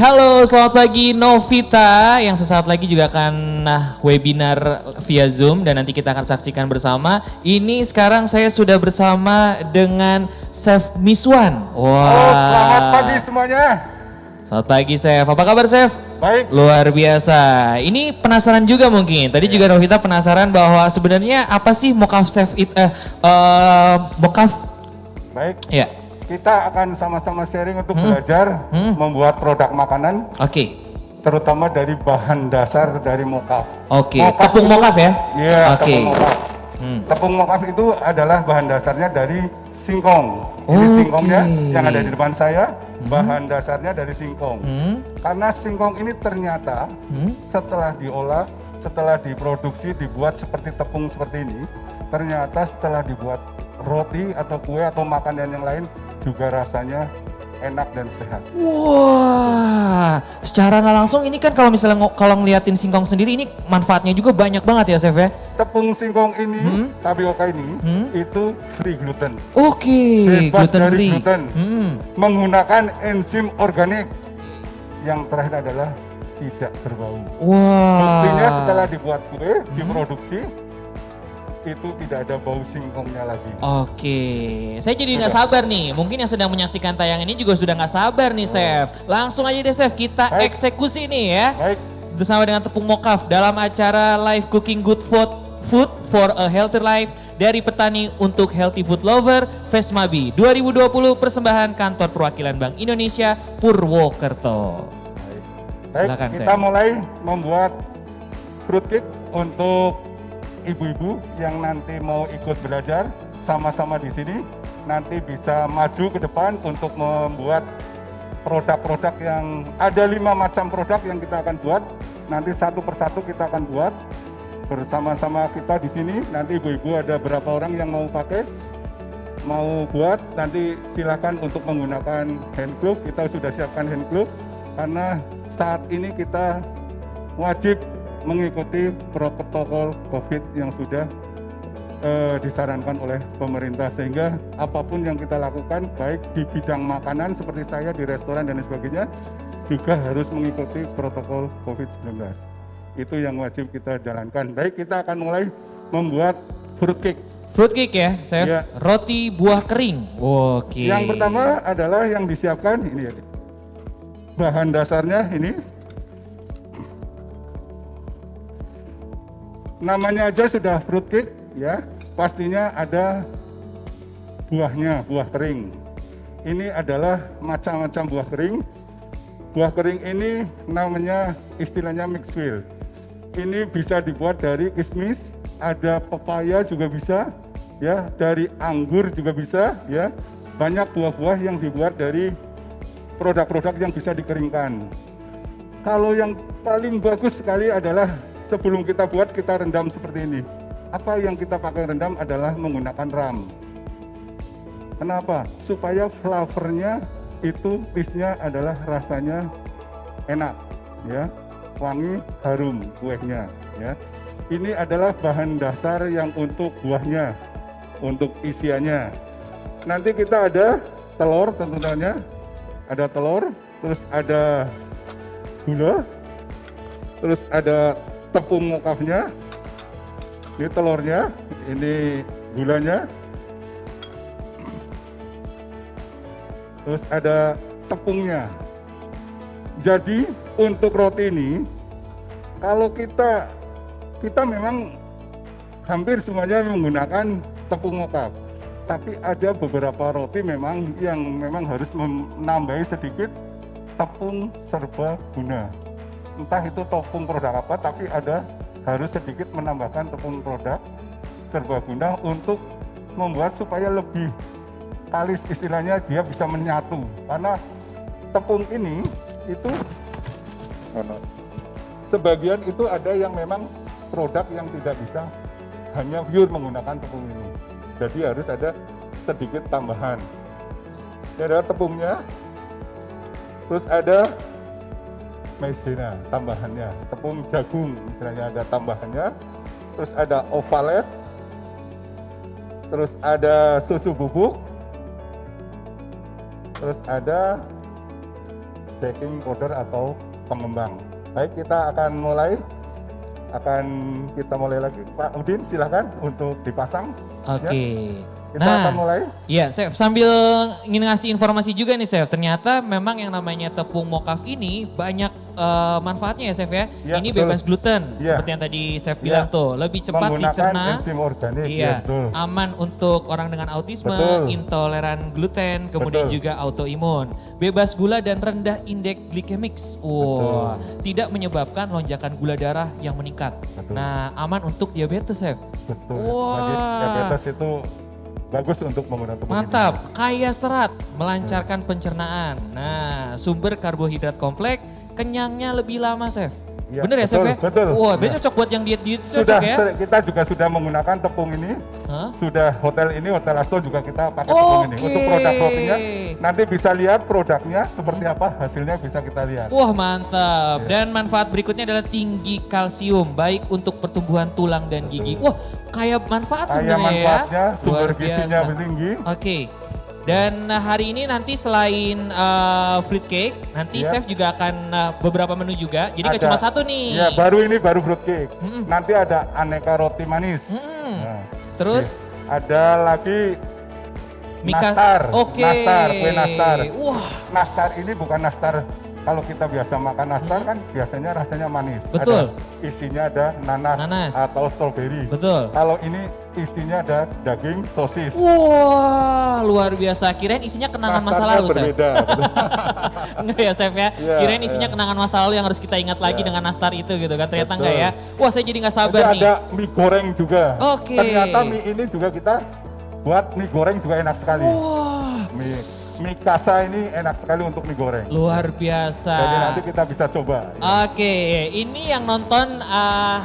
Halo, selamat pagi Novita yang sesaat lagi juga akan webinar via Zoom dan nanti kita akan saksikan bersama. Ini sekarang saya sudah bersama dengan Chef Miswan. Wah. Halo, selamat pagi semuanya. Selamat pagi Chef, apa kabar Chef? Baik. Luar biasa. Ini penasaran juga mungkin. Tadi juga Novita penasaran bahwa sebenarnya apa sih Mokaf Chef Mokaf? Baik. Ya. Kita akan sama-sama sharing untuk belajar membuat produk makanan, Oke. terutama dari bahan dasar dari mokaf. Oke. Tepung Mokaf ya? Iya, Oke. tepung mokaf. Tepung mokaf itu adalah bahan dasarnya dari singkong. Ini Oke. singkongnya yang ada di depan saya, bahan dasarnya dari singkong. Karena singkong ini ternyata setelah diolah, setelah diproduksi, dibuat seperti tepung seperti ini, ternyata setelah dibuat roti atau kue atau makanan yang lain juga rasanya enak dan sehat. Wah, secara nggak langsung ini kan kalau misalnya kalau ngeliatin singkong sendiri ini manfaatnya juga banyak banget ya Chef ya? Tepung singkong ini, tapioka ini, itu free gluten. Oke, Bebas gluten dari free. gluten. Menggunakan enzim organik. Yang terakhir adalah tidak berbau. Wah. Buktinya setelah dibuat kue, diproduksi, itu tidak ada bau singkongnya lagi. Oke, saya jadi nggak sabar nih. Mungkin yang sedang menyaksikan tayangan ini juga sudah nggak sabar nih, Chef. Langsung aja deh, Chef. Kita Baik. eksekusi nih ya. Baik, Bersama dengan Tepung Mokaf dalam acara Live Cooking Good Food for a Healthy Life dari petani untuk healthy food lover Fesmabi 2020 persembahan Kantor Perwakilan Bank Indonesia Purwokerto. baik. Silakan, Kita Chef. mulai membuat fruit cake untuk ibu-ibu yang nanti mau ikut belajar sama-sama di sini. Nanti bisa maju ke depan untuk membuat produk-produk yang ada 5 macam produk yang kita akan buat. Nanti satu persatu kita akan buat bersama-sama kita di sini. Nanti ibu-ibu ada berapa orang yang mau pakai, mau buat, nanti silakan untuk menggunakan hand glove. Kita sudah siapkan hand glove karena saat ini kita wajib mengikuti protokol COVID yang sudah disarankan oleh pemerintah, sehingga apapun yang kita lakukan baik di bidang makanan seperti saya di restoran dan sebagainya juga harus mengikuti protokol COVID-19. Itu yang wajib kita jalankan. Baik, kita akan mulai membuat fruit cake. Fruit cake ya, Chef. Iya. Roti buah kering. Oke. Yang pertama adalah yang disiapkan ini ya. Bahan dasarnya ini. Namanya aja sudah fruit cake ya, pastinya ada buahnya, buah kering. Ini adalah macam-macam buah kering. Buah kering ini namanya istilahnya mixed fruit. Ini bisa dibuat dari kismis, ada pepaya juga bisa, ya, dari anggur juga bisa, ya. Banyak buah-buah yang dibuat dari produk-produk yang bisa dikeringkan. Kalau yang paling bagus sekali adalah sebelum kita buat, kita rendam seperti ini. Apa yang kita pakai rendam adalah menggunakan ram. Kenapa? Supaya flavornya itu, taste-nya adalah rasanya enak, ya, wangi, harum kuenya, ya. Ini adalah bahan dasar yang untuk buahnya, untuk isiannya. Nanti kita ada telur tentunya, ada telur, terus ada gula, terus ada tepung mokafnya, ini telurnya, ini gulanya, terus ada tepungnya. Jadi untuk roti ini, kalau kita memang hampir semuanya menggunakan tepung mokaf, tapi ada beberapa roti memang yang memang harus menambahi sedikit tepung serbaguna. Entah itu tepung produk apa, tapi ada harus sedikit menambahkan tepung produk serbaguna untuk membuat supaya lebih kalis, istilahnya dia bisa menyatu. Karena tepung ini itu sebagian itu ada yang memang produk yang tidak bisa hanya pure menggunakan tepung ini. Jadi harus ada sedikit tambahan. Ini adalah tepungnya, terus ada maizena tambahannya, tepung jagung istilahnya ada tambahannya, terus ada ovalet, terus ada susu bubuk, terus ada baking powder atau pengembang. Baik, kita akan mulai lagi. Pak Udin silahkan untuk dipasang. Oke. Ya. Kita akan mulai. Iya, Chef, sambil ingin ngasih informasi juga nih, Chef. Ternyata memang yang namanya tepung mokaf ini banyak manfaatnya ya, Chef ya. Ya, Ini betul. bebas gluten, Ya. seperti yang tadi Chef Ya. bilang tuh. Lebih cepat Menggunakan dicerna. enzim organik. Iya, Ya, betul. aman untuk orang dengan autisme, Betul. intoleran gluten, kemudian Betul. juga autoimun. Bebas gula dan rendah indeks glikemik. Wah, tidak menyebabkan lonjakan gula darah yang meningkat. Betul. Nah, aman untuk diabetes, Chef. Betul. Wah. Bagi diabetes itu bagus untuk menggunakan tepung ini. Mantap, kaya serat, melancarkan pencernaan. Nah, sumber karbohidrat kompleks, kenyangnya lebih lama, Chef. Ya, Bener ya, Chef betul, ya? betul. Wah, Ya. dia cocok buat yang diet-diet Sudah, cocok ya? kita juga sudah menggunakan tepung ini. Hah? Sudah Hotel Astro juga kita pakai tepung ini. Oke. Untuk produk rotinya, nanti bisa lihat produknya seperti apa, hasilnya bisa kita lihat. Wah, mantap. Ya. Dan manfaat berikutnya adalah tinggi kalsium, baik untuk pertumbuhan tulang dan gigi. Wah, kaya manfaat Kayak sebenarnya ya. manfaatnya, sumber Luar gizinya biasa. tinggi. Oke. Dan hari ini nanti selain fruit cake, nanti Iya. Chef juga akan beberapa menu juga. Jadi nggak Ada. cuma satu nih. Ya, baru fruit cake. Mm-mm. Nanti ada aneka roti manis. Mm-mm. Nah, Terus ada lagi Mika. nastar. Oke. Nastar, kue nastar. Wah, Nastar ini bukan nastar. Kalau kita biasa makan nastar kan biasanya rasanya manis. Betul. Isinya ada nanas, atau strawberry. betul. Kalau ini isinya ada daging sosis. Wah, luar biasa. Kirain isinya kenangan masa Nastarnya lalu, Chef. berbeda. Enggak ya, Chef ya? Iya, Kirain isinya iya. kenangan masa lalu yang harus kita ingat lagi Iya. dengan nastar itu gitu kan. Ternyata Betul. enggak ya. Wah, saya jadi nggak sabar Nanti nih. ada mie goreng juga. Oke. Ternyata mie ini juga kita buat mie goreng juga enak sekali. Wah, Mie kasa ini enak sekali untuk mie goreng. luar biasa. Jadi nanti kita bisa coba. Oke, ini yang nonton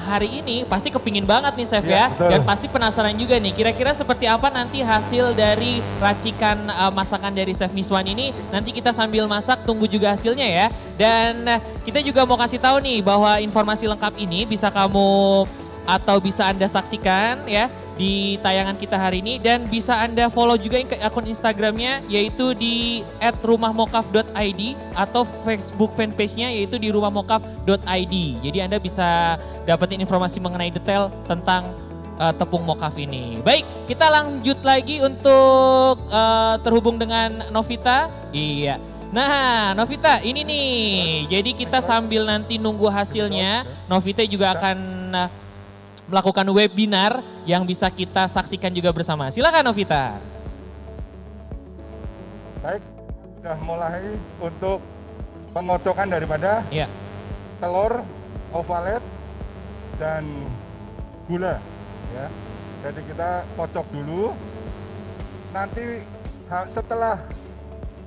hari ini pasti kepingin banget nih, Chef Iya, ya. betul. Dan pasti penasaran juga nih, kira-kira seperti apa nanti hasil dari racikan masakan dari Chef Miswan ini. Nanti kita sambil masak, tunggu juga hasilnya ya. Dan kita juga mau kasih tahu nih bahwa informasi lengkap ini bisa kamu atau bisa Anda saksikan ya di tayangan kita hari ini, dan bisa Anda follow juga ke akun Instagramnya yaitu di @rumahmokaf.id atau Facebook fanpage-nya yaitu di rumahmokaf.id. Jadi Anda bisa dapetin informasi mengenai detail tentang tepung mokaf ini. Baik, kita lanjut lagi untuk terhubung dengan Novita. Iya. Nah, Novita, ini nih. Jadi kita sambil nanti nunggu hasilnya, Novita juga akan melakukan webinar yang bisa kita saksikan juga bersama. Silakan Novita. Baik, sudah mulai untuk pengocokan daripada Ya. telur, ovalet, dan gula. Ya, jadi kita kocok dulu. Nanti setelah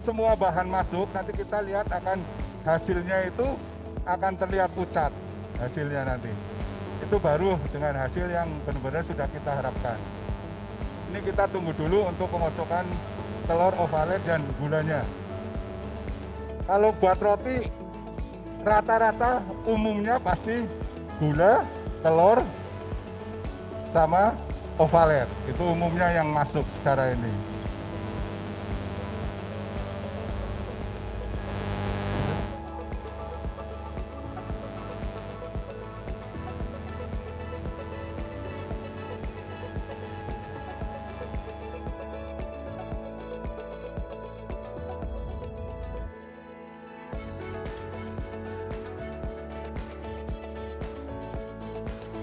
semua bahan masuk, nanti kita lihat akan hasilnya itu akan terlihat pucat hasilnya nanti. Itu baru dengan hasil yang benar-benar sudah kita harapkan. Ini kita tunggu dulu untuk pengocokan telur, ovalet, dan gulanya. Kalau buat roti, rata-rata umumnya pasti gula, telur, sama ovalet. Itu umumnya yang masuk secara ini.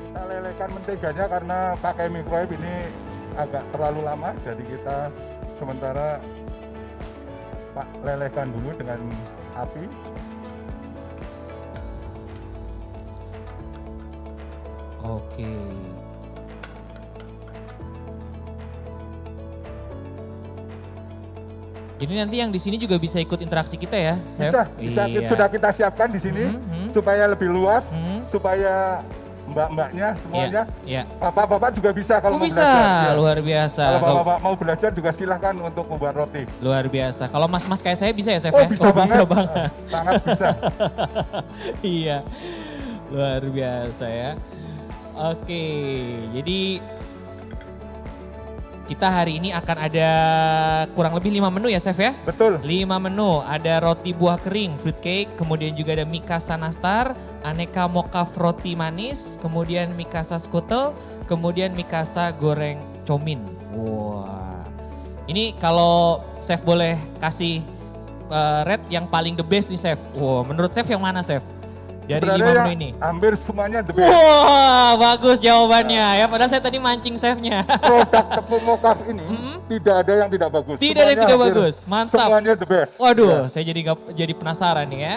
Kita lelehkan menteganya karena pakai microwave ini agak terlalu lama, jadi kita sementara lelehkan dulu dengan api. Oke. Jadi nanti yang di sini juga bisa ikut interaksi kita ya, Chef? Bisa Iya. sudah kita siapkan di sini supaya lebih luas, supaya mbak-mbaknya semuanya, Iya. bapak-bapak juga bisa kalau Oh, mau bisa, belajar. Ya. luar biasa. Kalau bapak-bapak mau belajar juga silahkan untuk membuat roti. Luar biasa. Kalau mas-mas kayak saya bisa ya, Chef? Oh, ya? bisa banget. Bisa banget. Sangat bisa. Iya, luar biasa ya. Oke, jadi Kita hari ini akan ada kurang lebih 5 menu ya Chef ya? Betul. 5 menu, ada roti buah kering, fruitcake, kemudian juga ada mikasa nastar, aneka mokaf roti manis, kemudian mikasa skutel, kemudian mikasa goreng comin. Wah, ini kalau Chef boleh kasih rate yang paling the best nih Chef. Wow, menurut Chef yang mana Chef? Dari 5 Sebenarnya menu ini. hampir semuanya the best. Wah, bagus jawabannya ya. Padahal saya tadi mancing Chefnya. Produk tepung mokaf ini tidak ada yang tidak bagus. Tidak ada yang Semuanya tidak hampir bagus. Mantap. Semuanya the best. Waduh, Ya. saya jadi penasaran nih ya.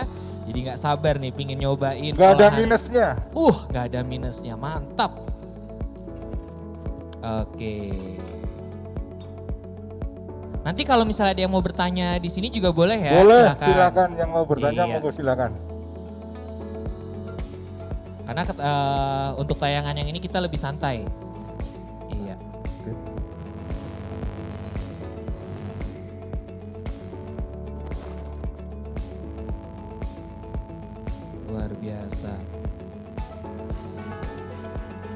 Jadi nggak sabar nih, pingin nyobain. Nggak ada olahan. minusnya. Nggak ada minusnya, mantap. Oke. Nanti kalau misalnya ada yang mau bertanya di sini juga boleh ya. Boleh, silakan. Yang mau bertanya, Iya. monggo silakan. Karena untuk tayangan yang ini kita lebih santai. Iya. Oke. Luar biasa.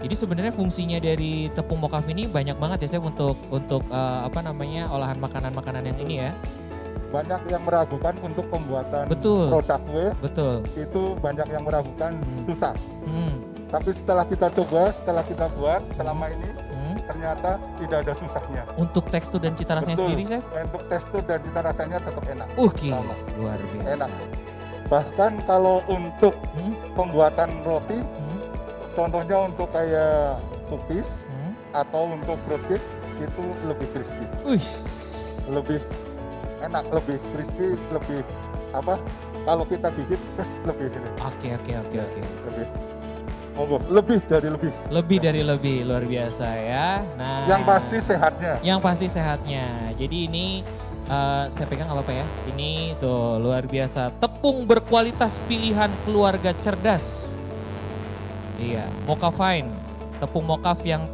Jadi sebenarnya fungsinya dari tepung mokaf ini banyak banget ya Chef untuk olahan makanan-makanan yang ini ya. Banyak yang meragukan untuk pembuatan Betul. produk kue, Betul. itu banyak yang meragukan susah. Hmm. Tapi setelah kita coba, setelah kita buat selama ini, Hmm. ternyata tidak ada susahnya. Untuk tekstur dan cita rasanya Betul. sendiri Chef? Untuk tekstur dan cita rasanya tetap enak. Oke, Sama. luar biasa. Enak. Bahkan kalau untuk Hmm. pembuatan roti, Hmm. contohnya untuk kayak cookies Hmm. atau untuk fruitcake, itu lebih crispy. Wih. Lebih enak, lebih crispy, lebih apa? Kalau kita gigit terus lebih ini, Oke. lebih monggo, lebih dari lebih. Lebih dari lebih, luar biasa ya. Nah. Yang pasti sehatnya. Yang pasti sehatnya. Jadi ini saya pegang apa ya? Ini tuh luar biasa. Tepung berkualitas pilihan keluarga cerdas. Iya, Mokaf Fine. Tepung mokaf yang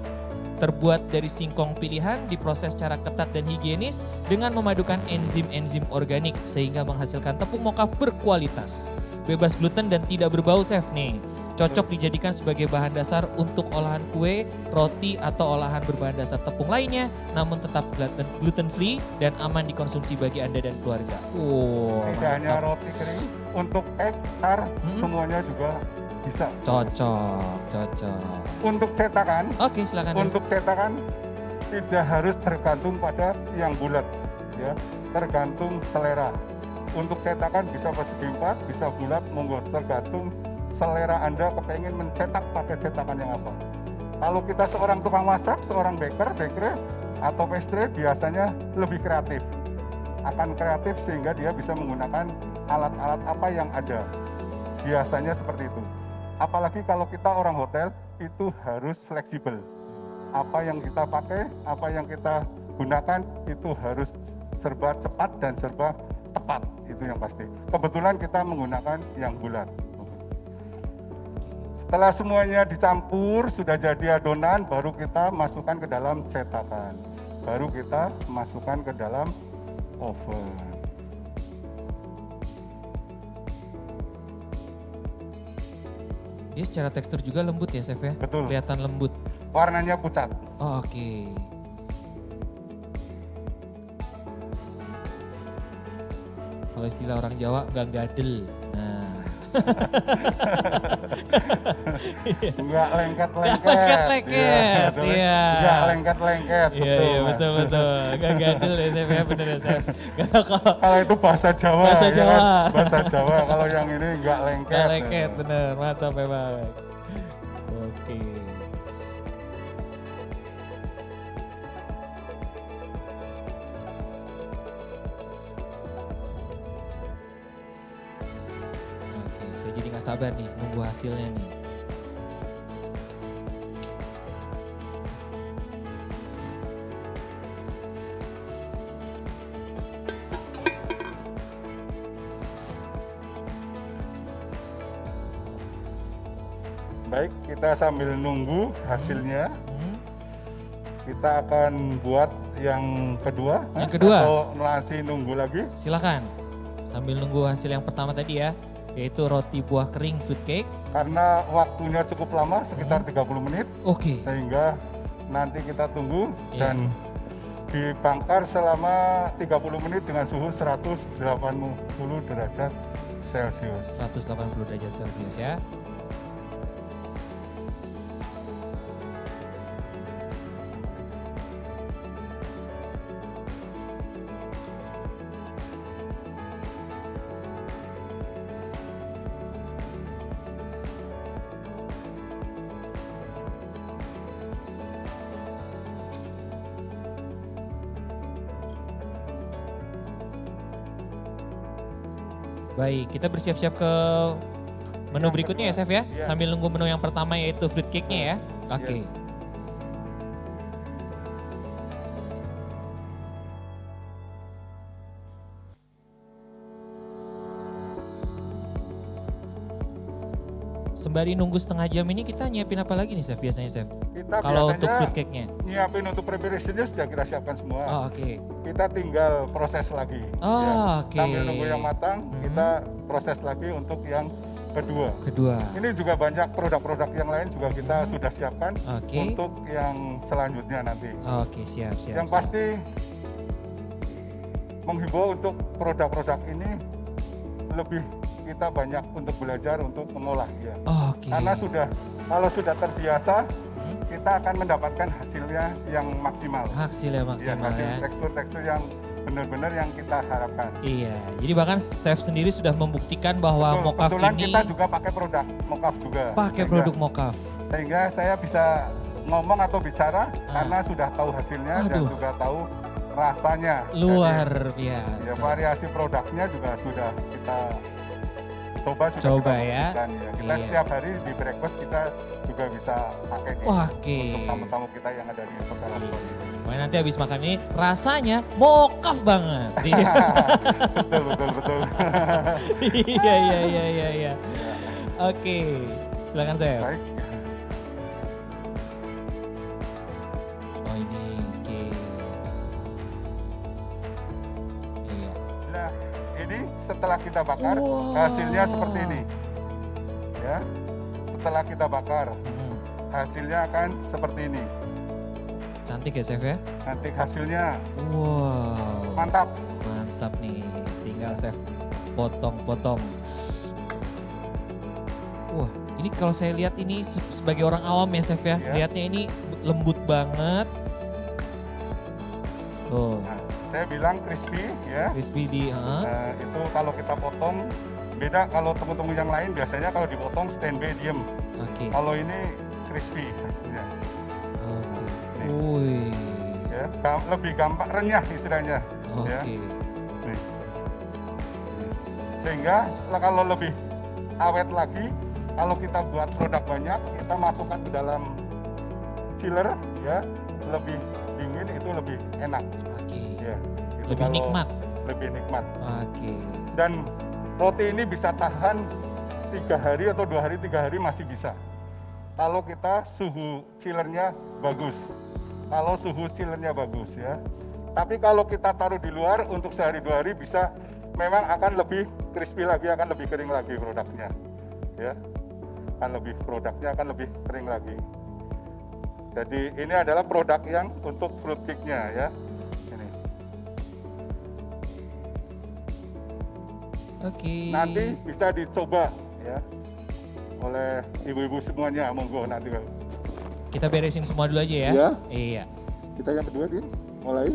terbuat dari singkong pilihan diproses secara ketat dan higienis dengan memadukan enzim-enzim organik sehingga menghasilkan tepung mokaf berkualitas. Bebas gluten dan tidak berbau Chef nih. Cocok dijadikan sebagai bahan dasar untuk olahan kue, roti, atau olahan berbahan dasar tepung lainnya, namun tetap gluten free dan aman dikonsumsi bagi Anda dan keluarga. Tidak hanya Mantap. roti kering, untuk egg, tart, semuanya juga bisa. Cocok. Untuk cetakan, Oke, silakan. Chef. untuk cetakan tidak harus tergantung pada yang bulat, ya, tergantung selera. Untuk cetakan bisa persegi 4, bisa bulat, monggo, tergantung selera Anda kepengen mencetak pakai cetakan yang apa. Kalau kita seorang tukang masak, seorang bakery atau pastry biasanya lebih kreatif. Akan kreatif sehingga dia bisa menggunakan alat-alat apa yang ada. Biasanya seperti itu. Apalagi kalau kita orang hotel, itu harus fleksibel. Apa yang kita pakai, apa yang kita gunakan, itu harus serba cepat dan serba tepat. Itu yang pasti. Kebetulan kita menggunakan yang bulat. Setelah semuanya dicampur, sudah jadi adonan, baru kita masukkan ke dalam cetakan. Baru kita masukkan ke dalam oven. Dia secara tekstur juga lembut ya Chef ya? Betul. Kelihatan lembut. Warnanya pucat. Oh, oke. Kalau istilah orang Jawa nggak gadel. Nah. Enggak lengket-lengket. Nggak lengket-lengket, iya. Enggak lengket-lengket, Iya, betul. betul. Gak gadel ya Chef ya, bener ya Chef. Gak tau kalau Kalau itu bahasa Jawa. Bahasa ya Jawa. kan? Bahasa Jawa. Kalau yang ini enggak lengket. nggak lengket, bener. Mantap memang. Oke. Oke, saya jadi nggak sabar nih nunggu hasilnya nih. Baik, kita sambil nunggu hasilnya, Hmm. kita akan buat yang kedua. Yang kedua. Atau masih nunggu lagi? Silakan. Sambil nunggu hasil yang pertama tadi ya, yaitu roti buah kering fruitcake. Karena waktunya cukup lama, sekitar 30 menit. Oke. Sehingga nanti kita tunggu Iya. dan dibakar selama 30 menit dengan suhu 180 derajat Celcius. 180 derajat Celcius ya. Baik, kita bersiap-siap ke menu Yang berikutnya ya, kedua. Chef ya. Iya. Sambil nunggu menu yang pertama yaitu fruit cake-nya ya. Oke. Sembari nunggu setengah jam ini kita nyiapin apa lagi nih, Chef, biasanya, Chef? Kita Kalau untuk biasanya fruit cake-nya. nyiapin untuk preparationnya sudah kita siapkan semua. Oh, oke. Kita tinggal proses lagi. Oh, oke. Sambil nunggu yang matang, kita proses lagi untuk yang kedua. Kedua. Ini juga banyak produk-produk yang lain juga kita sudah siapkan Oke. untuk yang selanjutnya nanti. Oke, siap. Yang pasti menghimbau untuk produk-produk ini lebih kita banyak untuk belajar untuk mengolah ya. Oke. Karena kalau sudah terbiasa, Hmm. kita akan mendapatkan hasilnya yang maksimal. Hasilnya Ya, maksimal hasil ya. tekstur-tekstur yang benar-benar yang kita harapkan. Iya, jadi bahkan Chef sendiri sudah membuktikan bahwa Betul, mocaf kebetulan ini kita juga pakai produk mocaf juga. pakai produk mocaf. Sehingga saya bisa ngomong atau bicara karena sudah tahu hasilnya dan Aduh. juga tahu rasanya. Luar Jadi, ya, biasa. variasi produknya juga sudah kita coba Coba kita ya. buktikan ya. Kita Iya. setiap hari di breakfast kita juga bisa pakai ini Oke. untuk tamu-tamu kita yang ada di hotel. Pokoknya nanti habis makan ini rasanya mocaf banget. Iya. betul. Iya. Oke, silakan Chef. Baik. Oh ini, oke. Iya. Nah, ini setelah kita bakar Wow. hasilnya seperti ini. Ya. Setelah kita bakar Hmm, hasilnya akan seperti ini. cantik ya Chef ya. Nanti hasilnya Wow. mantap. Mantap nih, tinggal Chef potong-potong. Wah, ini kalau saya lihat ini sebagai orang awam ya Chef ya, Iya. lihatnya ini lembut banget. Oh, Nah, saya bilang crispy ya. crispy di, Itu kalau kita potong beda kalau temu-temu yang lain biasanya kalau dipotong standby diem. oke. Kalau ini crispy hasilnya. Oke. Nih. Wih, Ya, lebih gampang renyah istilahnya. oke. Ya. Nih. Sehingga kalau lebih awet lagi, kalau kita buat produk banyak, kita masukkan ke dalam chiller ya, lebih dingin itu lebih enak. Oke. Ya, itu Lebih kalau nikmat. Lebih nikmat. Oke. Dan roti ini bisa tahan 3 hari atau 2 hari, 3 hari masih bisa. Kalau kita suhu chillernya bagus. Kalau suhu chillernya bagus ya. Tapi kalau kita taruh di luar untuk sehari 2 hari bisa memang akan lebih crispy lagi, akan lebih kering lagi produknya. Ya. Produknya akan lebih kering lagi. Jadi ini adalah produk yang untuk fruit cake-nya ya. Ini. Oke. Nanti bisa dicoba ya oleh ibu-ibu semuanya, monggo nanti. Kita beresin semua dulu aja ya. Iya. Iya. Kita yang kedua Din, mulai.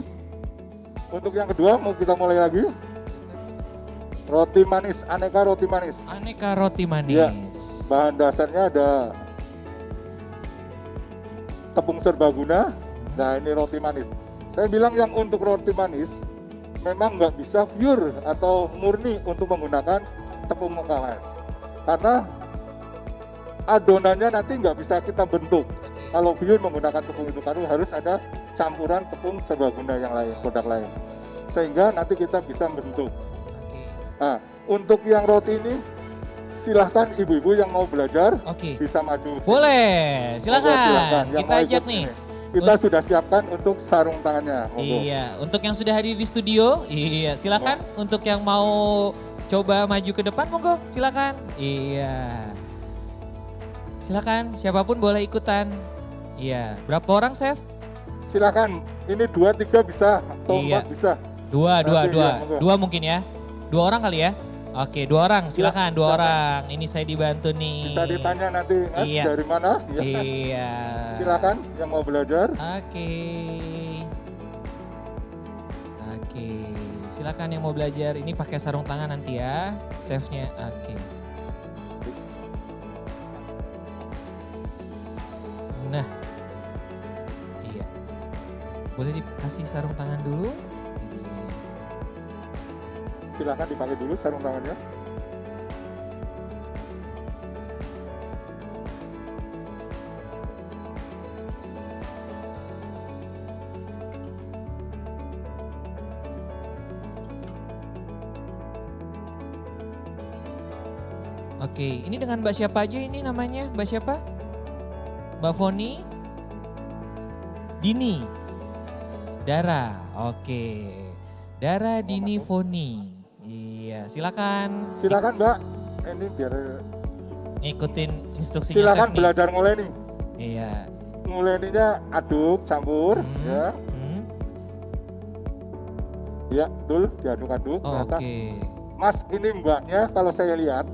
Untuk yang kedua mau kita mulai lagi. Roti manis, aneka roti manis. Aneka roti manis. Iya. Bahan dasarnya ada tepung serbaguna. Nah ini roti manis. Saya bilang yang untuk roti manis memang nggak bisa pure atau murni untuk menggunakan tepung mokalas. Karena adonannya nanti nggak bisa kita bentuk. Kalau pure menggunakan tepung itu karena harus ada campuran tepung serbaguna yang lain, produk lain. Sehingga nanti kita bisa bentuk. Oke. Nah, untuk yang roti ini silahkan ibu-ibu yang mau belajar Oke. bisa maju. Boleh, silakan. Monggo, silakan. Yang Kita mau ajak ikut nih. ini. Kita sudah siapkan untuk sarung tangannya. Monggo. Iya, untuk yang sudah hadir di studio, iya, silakan. Untuk yang mau coba maju ke depan, monggo, silakan. Iya. Silakan, siapapun boleh ikutan. Iya, berapa orang, Chef? silakan. Ini 2, 3 bisa atau Iya. 4 bisa. Dua Nanti, ya, monggo. Dua mungkin ya. 2 orang kali ya? Oke, 2 orang, silakan 2 silakan. orang. Ini saya dibantu nih. Bisa ditanya nanti, Mas, Iya. dari mana? Ya. Iya. Silakan yang mau belajar. Oke. Oke. Silakan yang mau belajar. Ini pakai sarung tangan nanti ya. Chefnya. Oke. Nah. Iya. Boleh dikasih sarung tangan dulu? Silakan dipakai dulu sarung tangannya. Oke, ini dengan Mbak siapa aja ini namanya? Mbak siapa? Mbak Foni? Dini? Dara, oke. Dara, Dini, Foni. Iya, silakan Silakan Mbak. Ini biar ngikutin instruksinya silakan chef nih. belajar mulai nih. Iya. Mulainya aduk, campur, ya. Ya, betul, diaduk-aduk. ternyata. Oke. Mas, ini mbaknya kalau saya lihat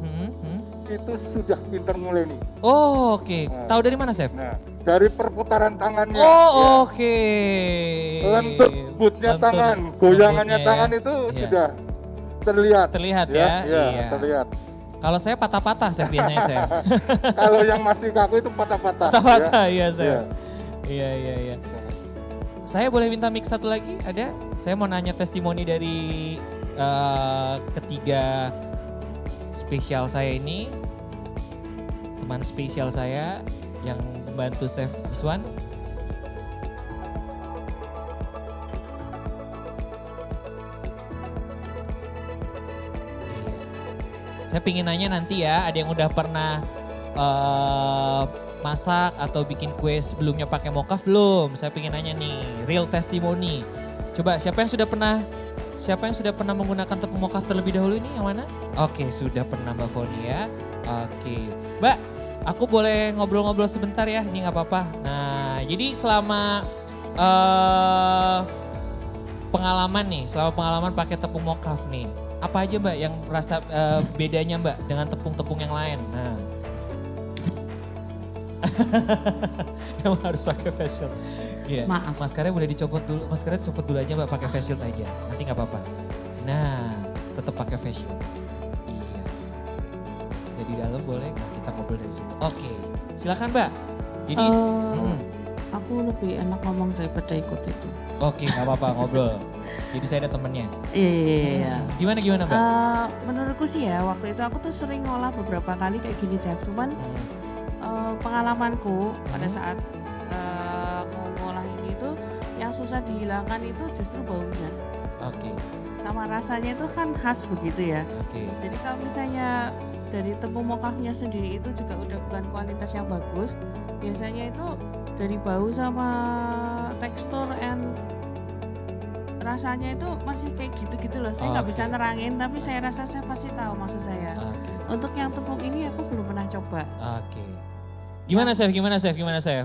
itu sudah pinter mulai nih. Oh, oke. Nah. Tahu dari mana, Chef? Nah, dari perputaran tangannya. Oh, ya. oke. Lentur butnya Lentur tangan, goyangannya lembutnya tangan ya. itu Iya. sudah terlihat. Terlihat ya? Iya, Iya. terlihat. Kalau saya patah-patah, Chef, biasanya, Chef. Kalau yang masih kaku itu patah-patah. Patah-patah, iya, ya. Chef. Iya. Saya boleh minta mic satu lagi? Ada? Saya mau nanya testimoni dari ketiga spesial saya ini. Teman spesial saya yang membantu Chef Iswan. Saya pingin nanya nanti ya, ada yang udah pernah masak atau bikin kue sebelumnya pakai mocaf belum? Saya pingin nanya nih, real testimoni. Coba siapa yang sudah pernah menggunakan tepung mocaf terlebih dahulu ini, yang mana? Oke, sudah pernah Mbak Foni ya. Oke, Mbak, aku boleh ngobrol-ngobrol sebentar ya, ini nggak apa-apa. Nah, jadi selama pengalaman pakai tepung mocaf nih, apa aja Mbak yang rasa bedanya Mbak dengan tepung-tepung yang lain? Nah, emang harus pakai face shield. Iya. Maaf. Maskarnya boleh dicopot dulu. Maskarnya copot dulu aja Mbak, pakai face shield aja. Nanti nggak apa-apa. Nah, tetap pakai face shield. Iya. Jadi dalam boleh nggak kita ngobrol dari situ? Oke, silakan Mbak. Jadi, Aku lebih enak ngomong daripada ikut itu. oke nggak apa-apa ngobrol. Jadi saya ada temennya. Iya. Gimana Mbak? Menurutku sih ya, waktu itu aku tuh sering ngolah beberapa kali kayak gini, Chef. Cuman pengalamanku pada saat ngolah ini tuh yang susah dihilangkan itu justru baunya. Oke, Sama rasanya itu kan khas begitu ya. oke. Jadi kalau misalnya dari tepung mocafnya sendiri itu juga udah bukan kualitas yang bagus, biasanya itu dari bau sama tekstur and rasanya itu masih kayak gitu-gitu loh. Saya nggak bisa nerangin, tapi saya rasa saya pasti tahu maksud saya. Oke. Untuk yang tepung ini aku belum pernah coba. Oke. Gimana Chef?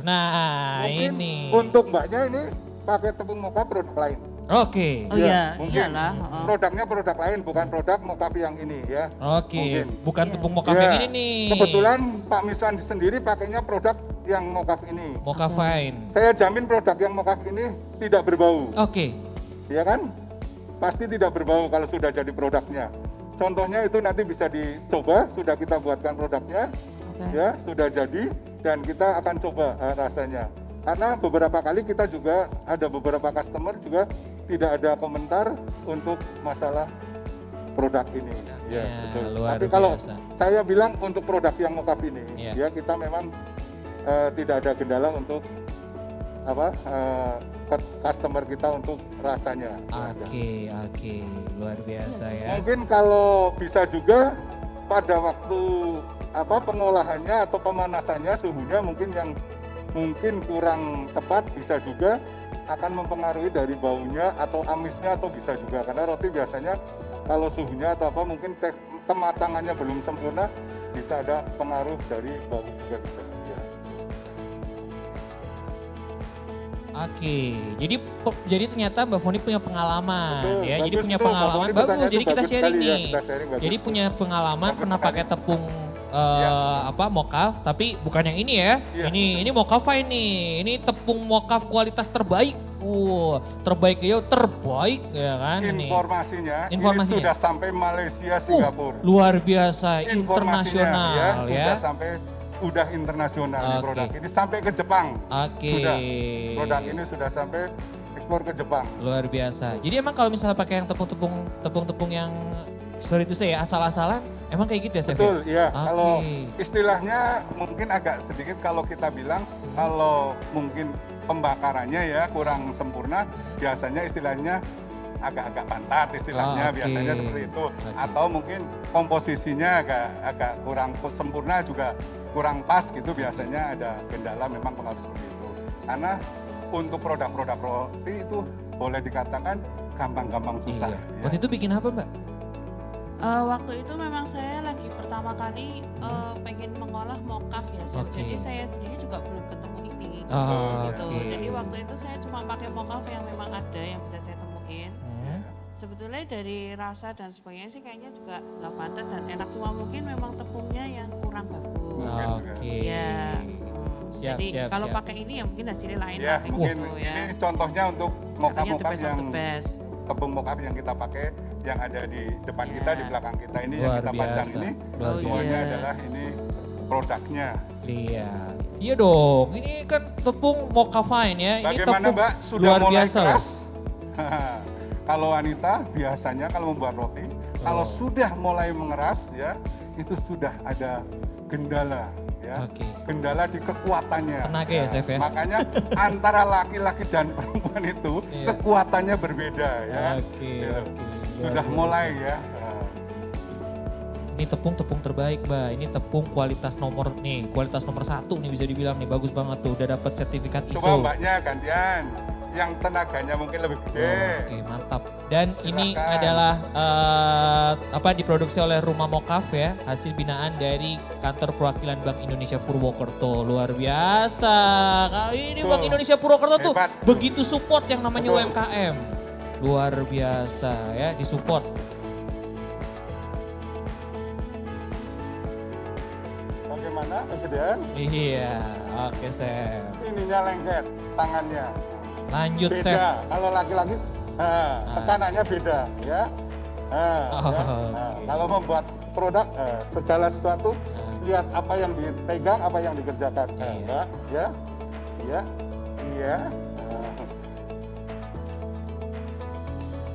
Nah, Mungkin ini. untuk mbaknya ini pakai tepung mocha produk lain. Oke. Oh iya, mungkin. iyalah. Produknya produk lain, bukan produk mocha yang ini ya. Oke, Mungkin. bukan Iya. tepung mocaf Ya, yang ini nih. Kebetulan Pak Miswan sendiri pakainya produk yang mocha ini. Mocaf Oke. fine. Saya jamin produk yang mocha ini tidak berbau. Oke. Ya kan? Pasti tidak berbau kalau sudah jadi produknya. Contohnya itu nanti bisa dicoba, sudah kita buatkan produknya, Oke. ya sudah jadi dan kita akan coba rasanya. Karena beberapa kali kita juga ada beberapa customer juga tidak ada komentar untuk masalah produk ini. Ya, betul. luar Tapi kalau biasa. saya bilang untuk produk yang mocaf ini, Ya. ya kita memang tidak ada kendala untuk customer kita untuk rasanya. Oke, luar biasa ya. Mungkin kalau bisa juga pada waktu pengolahannya atau pemanasannya suhunya mungkin yang mungkin kurang tepat bisa juga akan mempengaruhi dari baunya atau amisnya atau bisa juga karena roti biasanya kalau suhunya atau mungkin kematangannya belum sempurna bisa ada pengaruh dari bau juga bisa. Ya. Oke, jadi ternyata Mbak Foni punya pengalaman Betul, ya. Jadi bagus punya tuh, Mbak pengalaman Foni bagus. pertanyaan Jadi tuh kita bagus sharing sekali ya, nih. kita sharing bagus Jadi tuh. punya pengalaman Bagus pernah sekali. pakai tepung Ya. mocaf, tapi bukan yang ini ya. Iya. Ini mocaf ini. Ini tepung mocaf kualitas terbaik. Terbaik ya, terbaik ya kan ini. Informasinya, ini Informasinya. sudah sampai Malaysia, Singapura. Luar biasa, Informasinya internasional ya. udah internasional nih Oke. produk ini sampai ke Jepang. Oke. Sudah. Produk ini sudah sampai ekspor ke Jepang. Luar biasa. Jadi emang kalau misalnya pakai yang tepung-tepung yang sorry itu saya asal-asalan, emang kayak gitu ya, Chef? Betul, iya. Oke. Kalau istilahnya mungkin agak sedikit kalau kita bilang kalau mungkin pembakarannya ya kurang sempurna, biasanya istilahnya agak-agak pantat istilahnya, Oke. biasanya seperti itu. Oke. Atau mungkin komposisinya agak kurang sempurna juga kurang pas gitu, biasanya ada kendala memang pengaruh seperti itu. Karena untuk produk-produk roti itu boleh dikatakan gampang-gampang susah. Iya. Ya. Waktu itu bikin apa, Mbak? Waktu itu memang saya lagi pertama kali pengen mengolah mocaf ya, Chef. Oke. Jadi saya sendiri juga belum ketemu ini. Oh, Gitu. oke. Jadi waktu itu saya cuma pakai mocaf yang memang ada yang bisa saya temuin. Sebetulnya dari rasa dan sebagainya sih kayaknya juga nggak pantas dan enak, cuma mungkin memang tepungnya yang kurang bagus. Mungkin juga. Oke. Ya. Siap, Jadi siap, kalau siap. pakai ini ya mungkin hasilnya lain Ya, lah kayak mungkin gitu ya. ini contohnya untuk Katanya the mocaf-mocaf best of yang the best. tepung mocaf yang kita pakai, yang ada di depan Ya. kita, di belakang kita ini yang Luar kita pajang biasa. ini, Luar Oh, semuanya iya. adalah ini produknya. Iya. Iya dong, ini kan tepung mocha fine ya. Ini Bagaimana tepung Mbak, sudah luar mulai biasa loh. keras? Kalau wanita biasanya kalau membuat roti, kalau sudah mulai mengeras ya, itu sudah ada kendala ya. Oke. Kendala di kekuatannya. Tenaga ya, Chef, ya? Makanya antara laki-laki dan perempuan itu Iya. kekuatannya berbeda ya. Oke, Gitu. oke. Sudah Luar mulai biasa. ya. Ini tepung terbaik, Mbak. Ini tepung kualitas nomor 1 nih bisa dibilang nih, bagus banget tuh. Udah dapat sertifikat ISO. Coba mbaknya gantian, yang tenaganya mungkin lebih gede. Oke, mantap. Dan ini Silakan. adalah diproduksi oleh Rumah Mocaf ya, hasil binaan dari Kantor Perwakilan Bank Indonesia Purwokerto. Luar biasa. Ini Betul. Bank Indonesia Purwokerto tuh Hebat. begitu support yang namanya Betul. UMKM. Luar biasa ya, disupport. Bagaimana kegedean? Iya, oke Chef. Ininya lengket, tangannya. Lanjut Chef. Beda. Kalau laki-laki, tekanannya beda ya. Oh, Ya. oke. Kalau membuat produk, segala sesuatu Nah, lihat apa yang dipegang, apa yang dikerjakan. Iya. Mbak, ya, iya, iya.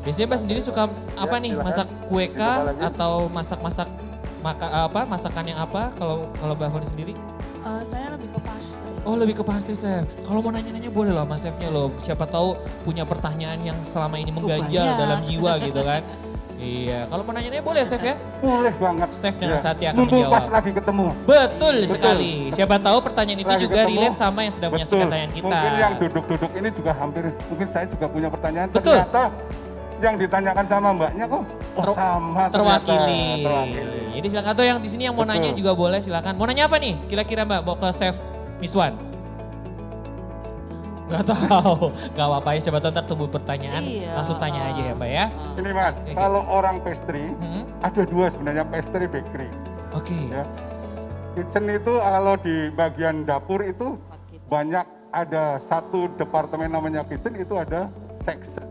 Biasanya Mbak sendiri suka apa nih? silakan. Masak kue Dicoba kah lagi. atau masak-masak masakan yang apa kalau Mbak Foni sendiri? Saya lebih ke pastry. Oh lebih ke pastry Chef. Kalau mau nanya-nanya boleh lah Mas Chefnya loh. Siapa tahu punya pertanyaan yang selama ini mengganjal banyak. dalam jiwa gitu kan. Iya, kalau mau nanya-nanya boleh Chef ya. Boleh banget. Chef dengan hati akan Mumpung menjawab. pas lagi ketemu. Betul Betul. sekali. Siapa tahu pertanyaan itu Lagi juga ketemu. relate sama yang sedang menyaksikan tayangan kita. Mungkin yang duduk-duduk ini juga hampir, mungkin saya juga punya pertanyaan. Betul. Ternyata yang ditanyakan sama mbaknya kok sama terwakili. terwakili. Jadi silakan tuh yang di sini yang mau Betul. nanya juga boleh silakan. Mau nanya apa nih? Kira-kira Mbak mau ke Chef Miswan? Gak tahu, gak apa-apa ya. Siapa tahu ntar tumbuh pertanyaan, Iya, langsung tanya aja ya Mbak ya. Ini mas, Oke. kalau orang pastry, Hmm, ada dua sebenarnya, pastry bakery. Oke. Ya. Kitchen itu kalau di bagian dapur itu banyak, ada satu departemen namanya kitchen, itu ada section.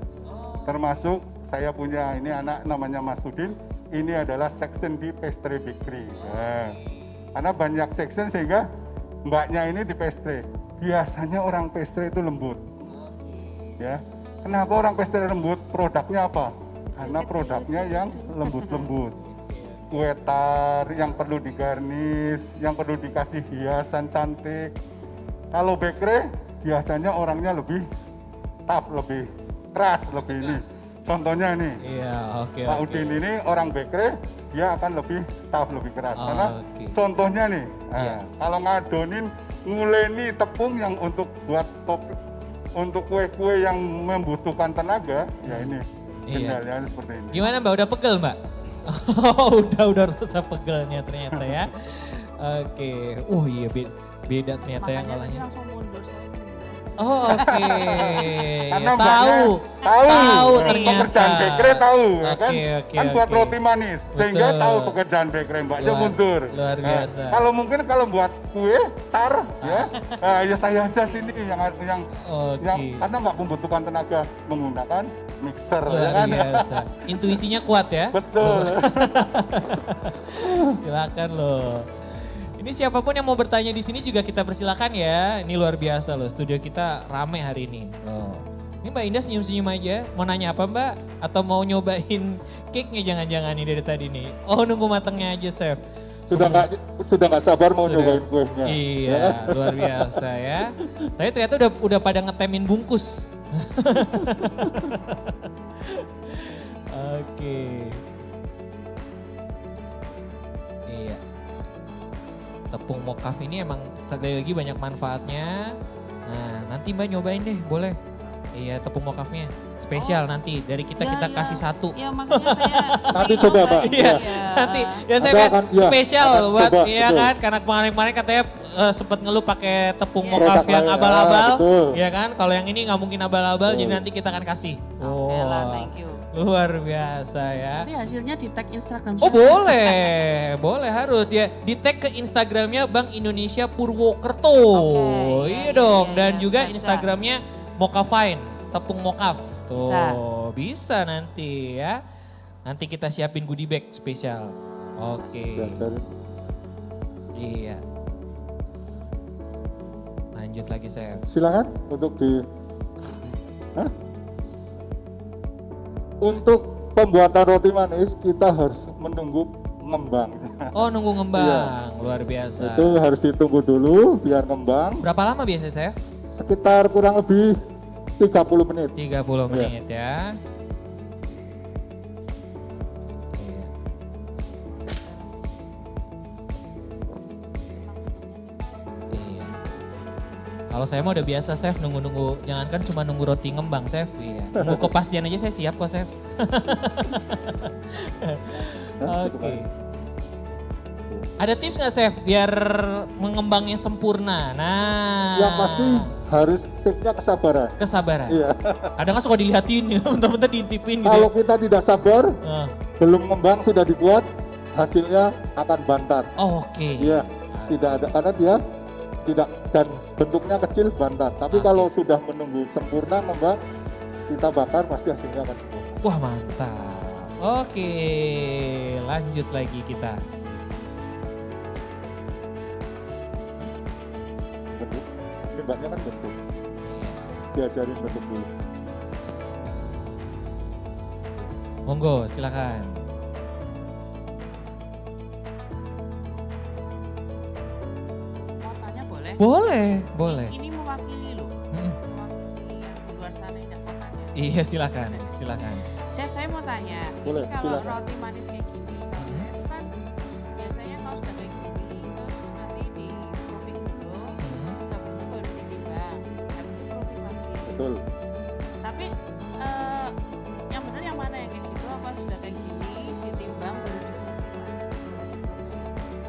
Termasuk saya punya ini anak namanya Mas Udin, ini adalah section di pastry bakery. Nah, karena banyak section sehingga mbaknya ini di pastry. Biasanya orang pastry itu lembut. Ya. Kenapa orang pastry lembut? Produknya apa? Karena produknya yang lembut-lembut. Kue tar yang perlu digarnis, yang perlu dikasih hiasan cantik. Kalau bakery biasanya orangnya lebih tough, lebih keras, lebih ini. Contohnya nih, Iya, oke. Pak oke. Udin ini orang bakery, dia akan lebih tough, lebih keras. Oh, Karena oke. contohnya nih, Iya. kalau ngadonin, nguleni tepung yang untuk buat untuk kue-kue yang membutuhkan tenaga, ya ini Iya. kendalanya seperti ini. Gimana Mbak, udah pegel Mbak? Oh, udah rasa pegelnya ternyata ya. Oke. Oh iya beda ternyata yang Makanya tadi ngolahnya. langsung mundur saya. Oh, oke. Karena Ya, tahu. tahu ternyata. pekerjaan bakery tahu ya kan. Oke, Kan buat oke. roti manis sehingga Betul. tahu pekerjaan bakery mbaknya Luar- mundur. luar Nah, biasa. kalau mungkin kalau buat kue tar ya, ya saya aja sini yang Oke. karena nggak membutuhkan tenaga menggunakan mixer ya Luar kan. biasa. Intuisinya kuat ya. Betul. Silakan loh. Ini siapapun yang mau bertanya di sini juga kita persilakan ya. Ini luar biasa loh, studio kita rame hari ini. Loh. Ini Mbak Indah senyum-senyum aja. Mau nanya apa Mbak? Atau mau nyobain cake-nya jangan-jangan nih dari tadi nih? Oh nunggu matangnya aja Chef. Sudah nggak sabar mau Sudah. nyobain kuenya. Iya, luar biasa ya. Tapi ternyata udah pada ngetemin bungkus. Oke. Iya. Tepung mokaf ini emang lagi banyak manfaatnya. Nah, nanti Mbak nyobain deh, boleh. Iya, tepung mokafnya. Spesial nanti dari kita Ya, ya. kasih satu. Ya makanya saya Nanti pengen coba, nyobain. Mbak. Iya, Iya. nanti ya saya Ada kan akan- iya, spesial akan buat coba, iya betul. kan karena kemarin-kemarin katanya sempat ngeluh pakai tepung Iya. mokaf Produk yang lain, abal-abal, betul. ya kan? Kalau yang ini nggak mungkin abal-abal, jadi Betul. nanti kita akan kasih. Oke lah, Wah, thank you. luar biasa ya. Nanti hasilnya di tag Instagram Oh saya. boleh, boleh harus ya. Di tag ke Instagramnya Bank Indonesia Purwokerto. Oke, Iya iya, dong. iya, Dan iya, juga bisa, bisa. Instagramnya Mokafine, tepung mokaf. Tuh, Bisa. bisa nanti ya. Nanti kita siapin goodie bag spesial. Oke. Belajar. Iya. Lanjut lagi saya. Silakan untuk di. Hah? Untuk pembuatan roti manis kita harus menunggu ngembang. Oh nunggu ngembang, Iya. luar biasa. Itu harus ditunggu dulu biar ngembang. Berapa lama biasanya saya? Sekitar kurang lebih 30 menit. 30 Iya. menit ya. Iya. Iya. Kalau saya mah udah biasa chef nunggu-nunggu, jangankan cuma nunggu roti ngembang chef, iya. Nunggu kepastian aja saya siap kok chef. Hah? Gitu Oke. kan. Ada tips nggak chef biar mengembangnya sempurna? Nah. Yang pasti harus tipsnya kesabaran. kesabaran. Iya. Kadang kan suka dilihatin ya, bentar-bentar diintipin gitu. Kalau ya. kita tidak sabar, Ah, belum ngembang sudah dibuat, hasilnya akan bantat. oh, oke. Iya, tidak ada karena dia tidak dan bentuknya kecil bantat. Tapi Oke. kalau sudah menunggu sempurna ngembang, kita bakar pasti hasilnya akan sempurna. Wah mantap. Oke, lanjut lagi kita. Bentuk, ini mbaknya kan bentuk, diajarin bentuk dulu. Monggo, silakan. Mau tanya boleh? Boleh, boleh. Ini mewakili loh. Mm, Mewakili yang di luar sana yang tidak mau tanya. Iya, silakan, silakan. Saya mau tanya, Boleh, ini kalau silakan. roti manis kayak gini, kalau saya itu kan biasanya kalau sudah kayak gini, terus nanti di proofing dulu, Hmm. terus habis itu baru ditimbang, habis itu proofing lagi. Betul. Tapi yang benar yang mana yang kayak gitu? Apa sudah kayak gini ditimbang baru diproofing lagi?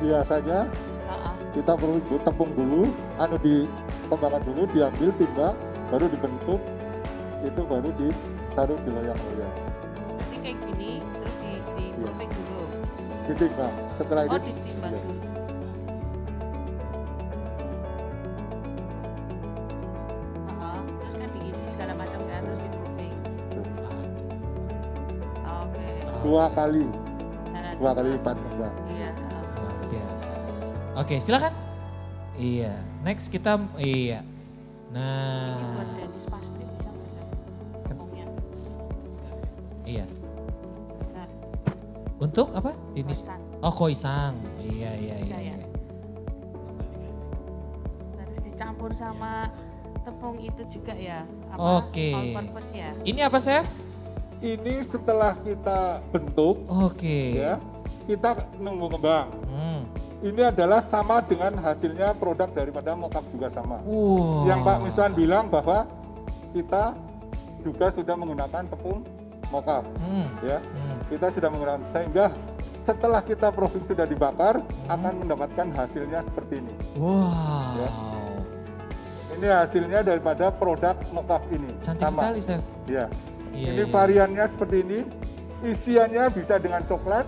Biasanya Ah, kita perlu tepung dulu, di kembangkan dulu, diambil timbang, baru dibentuk, itu baru ditaruh di loyang-loyang, nanti kayak gini, terus di proofing dulu. ditimbang. Setelah itu Oh ditimbang iya. dulu. Terus kan diisi segala macam kan, terus di proofing. Oke. dua kali Nah, dua kali lipat ngembang. Iya. Luar biasa. Oke, silakan. Iya, next kita, iya. Ini Nah, buat Dennis pastry bisa nggak sih? Tepungnya iya. bisa. Untuk apa? Ini. Croissant. Oh, koisang. Iya, iya, Bisa iya. ya? iya. Harus dicampur sama tepung itu juga ya? Oke. All purpose ya? Ini apa, chef? Ini setelah kita bentuk, Oke. ya, kita nunggu ngembang. Hmm. Ini adalah sama dengan hasilnya produk daripada mokaf juga sama. Wow. Yang Pak Miswan bilang bahwa kita juga sudah menggunakan tepung mokaf, Hmm. ya. Hmm. Kita sudah menggunakan sehingga setelah kita proofing sudah dibakar akan mendapatkan hasilnya seperti ini. Wow. Ya. Ini Ini hasilnya daripada produk mocaf ini. Cantik sekali, Chef. Ya. Iya, Ini iya. variannya seperti ini. Isiannya bisa dengan coklat,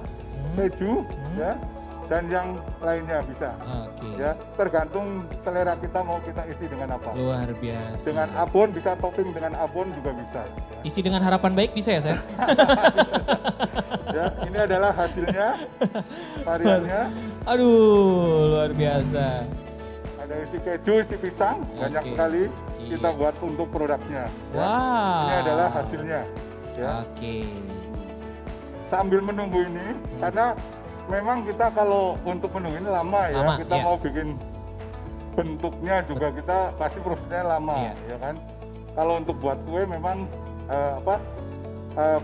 keju, ya, dan yang lainnya bisa. Oke. Ya, tergantung selera kita mau kita isi dengan apa. Luar biasa. Dengan abon bisa topping dengan abon juga bisa. Isi dengan harapan baik bisa ya, Chef? Ya, ini adalah hasilnya, variannya. Aduh, luar biasa. Ada isi keju, isi pisang, banyak Oke. sekali kita Iya. buat untuk produknya. Ya. Wow. Ini adalah hasilnya. Ya. Oke. Sambil menunggu ini, karena memang kita kalau untuk menunggu ini lama ya, Lama, kita iya. mau bikin bentuknya juga kita pasti prosesnya lama, Iya. ya kan? Kalau untuk buat kue memang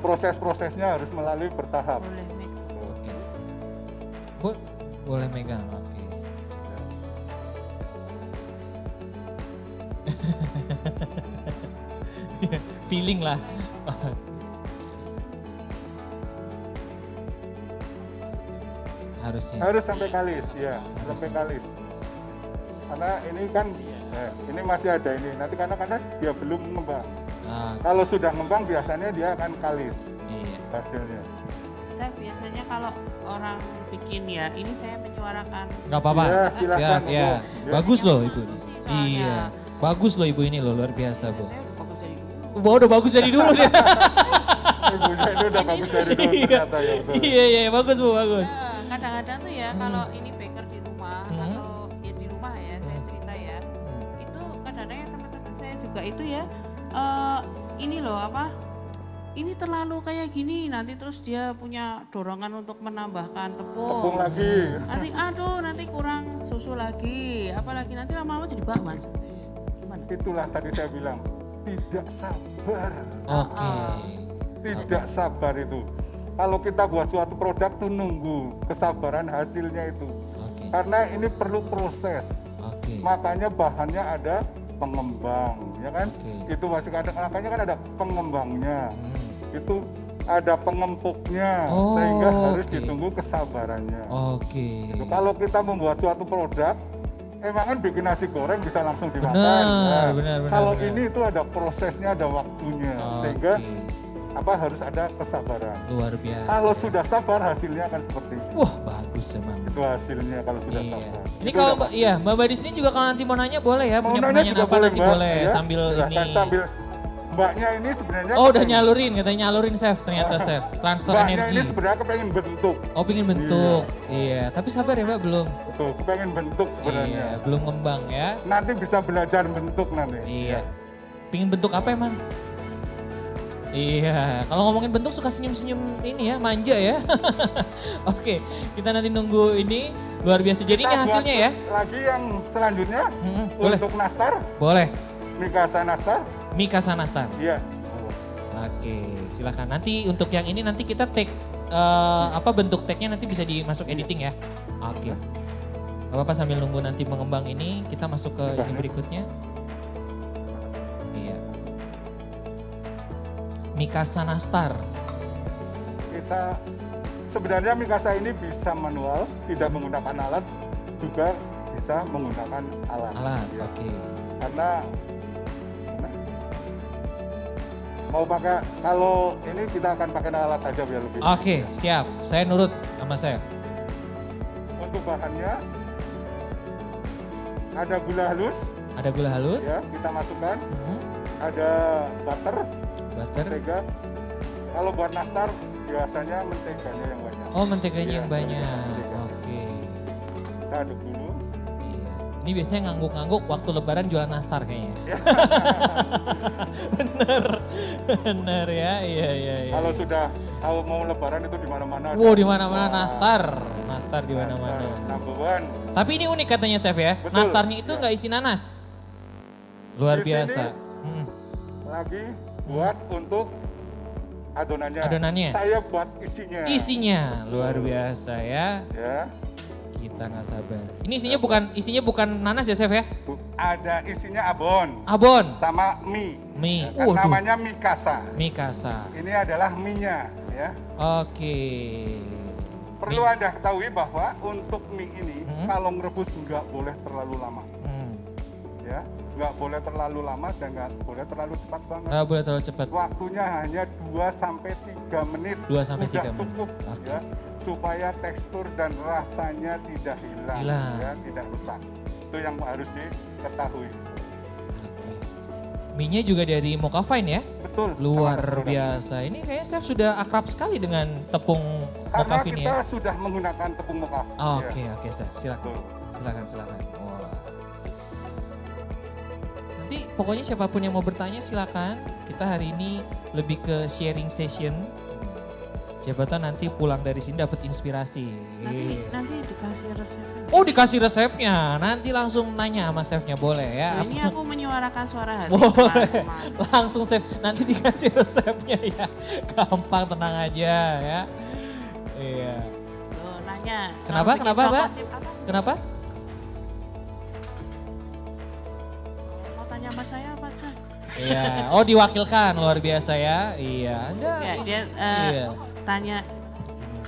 proses-prosesnya harus melalui bertahap. Boleh, Mek. Oke. Boleh megang, oke. Feeling lah. Harusnya. Harus sampai kalis, ya, sampai kalis. Karena ini kan, ini masih ada ini. Nanti karena dia belum ngembang. Ah, Kalau sudah ngembang biasanya dia akan kalis iya. hasilnya. Saya biasanya kalau orang bikin ya, ini saya menyuarakan. Nggak apa-apa. Ya, silakan. Ya. monggo. Ya. Bagus loh ibu. Produksi soalnya. Iya. Bagus loh ibu ini loh, luar biasa bu. Saya udah bagus dari dulu. Wah, udah bagus dari dulu dia. Ibunya ini udah bagus dari dulu Iya. ternyata ya. Betul. Iya, iya, bagus bu, bagus. Ya, kadang-kadang tuh ya kalau ini baker di rumah Hmm. atau ya di rumah ya, saya cerita ya. Itu kadang-kadang ya teman-teman saya juga itu ya, ini loh apa, ini terlalu kayak gini, nanti terus dia punya dorongan untuk menambahkan Tepung tepung. lagi. Nanti aduh nanti kurang susu lagi, apalagi nanti lama-lama jadi bakwan. Gimana? Itulah tadi saya bilang, tidak sabar. Oke. Tidak sabar itu. Kalau kita buat suatu produk tuh nunggu kesabaran hasilnya itu. Oke. Karena ini perlu proses. Oke. Makanya bahannya ada pengembang, ya kan? Oke. Itu masih ada, makanya kan ada pengembangnya. Hmm. Itu ada pengempuknya, Oh, sehingga harus oke. ditunggu kesabarannya. Oke. Gitu. Kalau kita membuat suatu produk, emang kan bikin nasi goreng bisa langsung dimakan. Benar, benar, Kalau benar. ini itu ada prosesnya, ada waktunya, sehingga harus ada kesabaran. Luar biasa. Kalau sudah sabar hasilnya akan seperti itu. Wah, bagus emang. Itu hasilnya kalau sudah Iya. sabar. Ini Itu kalau udah iya, Mbak Mbak di sini juga kalau nanti mau nanya boleh ya, mau punya nanya pertanyaan juga apa boleh, nanti Mbak, boleh ya. sambil Silahkan, ini. sambil mbaknya ini sebenarnya Oh, udah kepengen- nyalurin, katanya nyalurin chef, ternyata chef. Transfer mbaknya energi. ini sebenarnya kepengen bentuk. Oh, pingin bentuk. Iya, tapi sabar ya, Mbak, belum. Betul, kepengen bentuk sebenarnya. Iya, belum ngembang ya. Nanti bisa belajar bentuk nanti. Iya. Pingin bentuk apa emang? Iya, kalau ngomongin bentuk suka senyum-senyum ini ya, manja ya. Oke, kita nanti nunggu ini luar biasa. Jadi ini Kita buat hasilnya ya. Lagi yang selanjutnya Boleh, untuk nastar, boleh. Mikasa nastar. Mikasa Nastar. Iya. Oke, silakan. Nanti untuk yang ini nanti kita take apa bentuk tag-nya nanti bisa dimasuk editing ya. Oke. Gak apa-apa sambil nunggu nanti mengembang ini kita masuk ke ini berikutnya. Iya. Mikasa Nastar. Kita sebenarnya Mikasa ini bisa manual, tidak menggunakan alat, juga bisa menggunakan alat. Alat, Ya. oke. Karena mau pakai, kalau ini kita akan pakai alat aja biar lebih. Oke, siap. Saya nurut sama saya. Untuk bahannya ada gula halus, Ada gula halus, ya kita masukkan. mhm, Ada butter, butter. mentega. Kalau buat nastar biasanya menteganya yang banyak. Oh, menteganya Iya, yang banyak. mentega. Oke. Kita aduk dulu. Iya. Ini biasanya ngangguk-ngangguk waktu lebaran jualan nastar kayaknya. Bener, bener ya, iya. Kalau sudah kalau mau lebaran itu di mana-mana. Wow, ada. di mana-mana Wah, nastar di mana-mana. nastar, number one. Tapi ini unik katanya chef ya, Betul. nastarnya itu Iya. nggak isi nanas. Luar Di biasa. sini- Hmm. Lagi buat untuk adonannya. Adonannya. Saya buat isinya. Isinya luar biasa ya. Ya. Kita nggak sabar. Ini isinya bukan nanas ya chef ya? Ada isinya abon Abon, sama mie. mie. Kan Waduh, namanya mikasa. mikasa. Ini adalah mie-nya ya. Oke. Perlu Anda ketahui bahwa untuk mie ini Hmm. kalau merebus nggak boleh terlalu lama. Hmm. ya. Nggak boleh terlalu lama dan nggak boleh terlalu cepat banget. Nggak boleh terlalu cepat. Waktunya hanya 2-3 menit. 2-3 Udah menit. cukup Oke. ya, supaya tekstur dan rasanya tidak hilang, Hilang. ya, tidak rusak. Itu yang harus diketahui. Mie-nya juga dari Mokafine ya? Betul. Luar sama produk. biasa. Ini kayaknya chef sudah akrab sekali dengan tepung Karena Mokafine kita ya? sudah menggunakan tepung mocha. Oke, Ya, oke chef. Silakan. betul. Silakan. Wah. Nanti pokoknya siapapun yang mau bertanya silakan. Kita hari ini lebih ke sharing session. Siapa tahu nanti pulang dari sini dapat inspirasi. Nanti dikasih resepnya. Oh dikasih resepnya, nanti langsung nanya sama chefnya boleh ya? Nah, ini aku menyuarakan suara hati. Boleh, teman-teman. langsung chef, nanti dikasih resepnya ya. Gampang, tenang aja ya. Iya. Tuh, nanya. Kenapa? kalau bikin Kenapa, Mbak? choco chip apa? Kenapa? Mau tanya sama saya apa, Cah? Iya, oh diwakilkan, luar biasa ya. Iya, Anda. Ya, dia Iya. tanya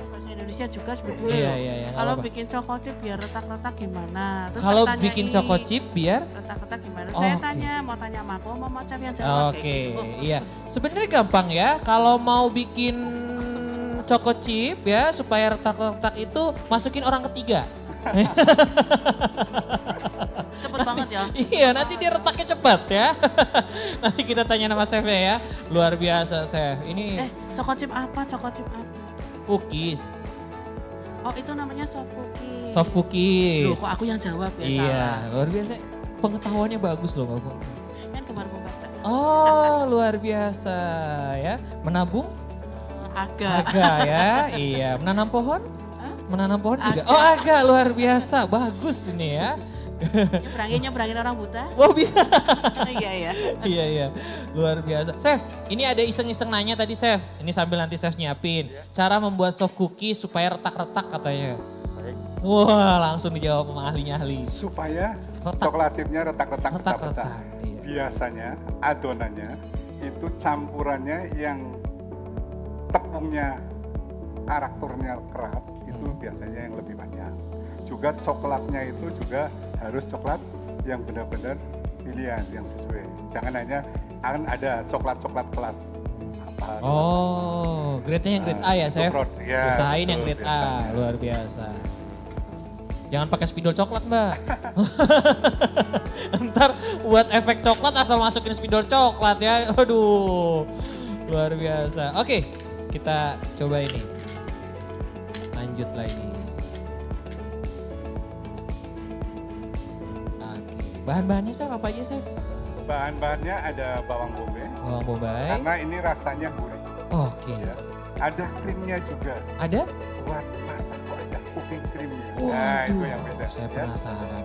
bahasa Indonesia juga sebetulnya Iya, loh. iya, nggak Kalau apa-apa. bikin choco chip biar retak-retak gimana? Terus Kalau tak bikin tanyai, choco chip biar retak-retak gimana? Oh, Saya oke. tanya, mau tanya sama aku, mau macam yang jawab Oke, kayak gitu. iya. Sebenarnya gampang ya. Kalau mau bikin choco chip ya supaya retak-retak itu masukin orang ketiga. Cepet banget ya. Iya, nanti dia retaknya cepat ya. Nanti kita tanya nama chefnya ya. Luar biasa chef. Ini Choco chip apa? Choco chip apa? cookies, Oh, itu namanya soft cookies. soft cookies. Loh, kok aku yang jawab ya Iya, salah. luar biasa. Pengetahuannya bagus loh, Bapak. Kan kemarin membaca. Oh, luar biasa ya. Menabung Agak. agak ya. Iya, menanam pohon? Hah? Menanam pohon juga. Agak. Oh, agak luar biasa. Bagus ini ya. Nyebrangin orang buta. Oh, bisa. Iya ya. Iya, iya. Luar biasa. Chef, ini ada iseng-iseng nanya tadi, Chef. Ini sambil nanti Chef nyiapin. Cara membuat soft cookies supaya retak-retak katanya. Baik. Wah, langsung dijawab sama ahlinya-ahli. Supaya Retak. coklat chipnya retak-retak Retak-retak, pecah. iya. Biasanya adonannya itu campurannya yang tepungnya karakternya keras itu biasanya yang lebih banyak. Juga coklatnya itu juga harus coklat yang benar-benar pilihan yang sesuai. Jangan hanya kan ada coklat-coklat kelas apa. Oh, grade-nya yang grade A ya, Itu Chef? ya, Usahain yang betul, grade A, biasanya. luar biasa. Jangan pakai spidol coklat, Mbak. Ntar buat efek coklat asal masukin spidol coklat ya. Aduh, luar biasa. Oke, kita coba ini. Lanjut lagi. Oke, bahan-bahannya Chef apa aja, Chef? Bahan-bahannya ada bawang bombay. Bawang bombay. Karena ini rasanya gurih. Oke. Ya. Ada krimnya juga. Ada? Buat masak kok ada cooking creamnya. Nah, Waduh, itu yang beda. saya ya. penasaran.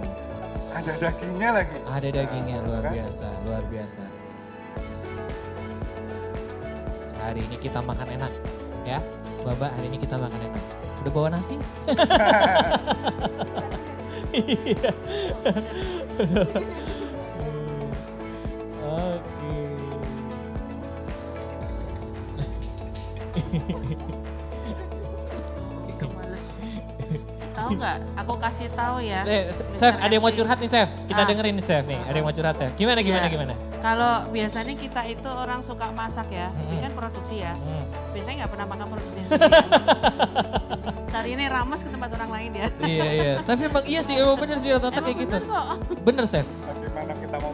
Ada dagingnya lagi. Ada dagingnya, Nah, luar kan? biasa, luar biasa. Hari ini kita makan enak, ya. Baba, hari ini kita makan enak. Udah bawa nasi? Iya. Oke. Udah males. Tahu nggak? Aku kasih tahu ya. Chef, ada yang mau MC. curhat nih, Chef. Kita Ah. dengerin nih, Chef nih. Ada yang mau curhat, Chef. Gimana, Iya. gimana? Kalau biasanya kita itu orang suka masak ya, ini Mm-mm. kan produksi ya. Hmm. Biasanya nggak pernah makan produksi sendiri. Cari ini rames ke tempat orang lain ya. Iya, iya. Tapi emang iya sih, emang bener sih rata-rata kayak gitu. bener kok. Bener, Chef. Bagaimana kita mau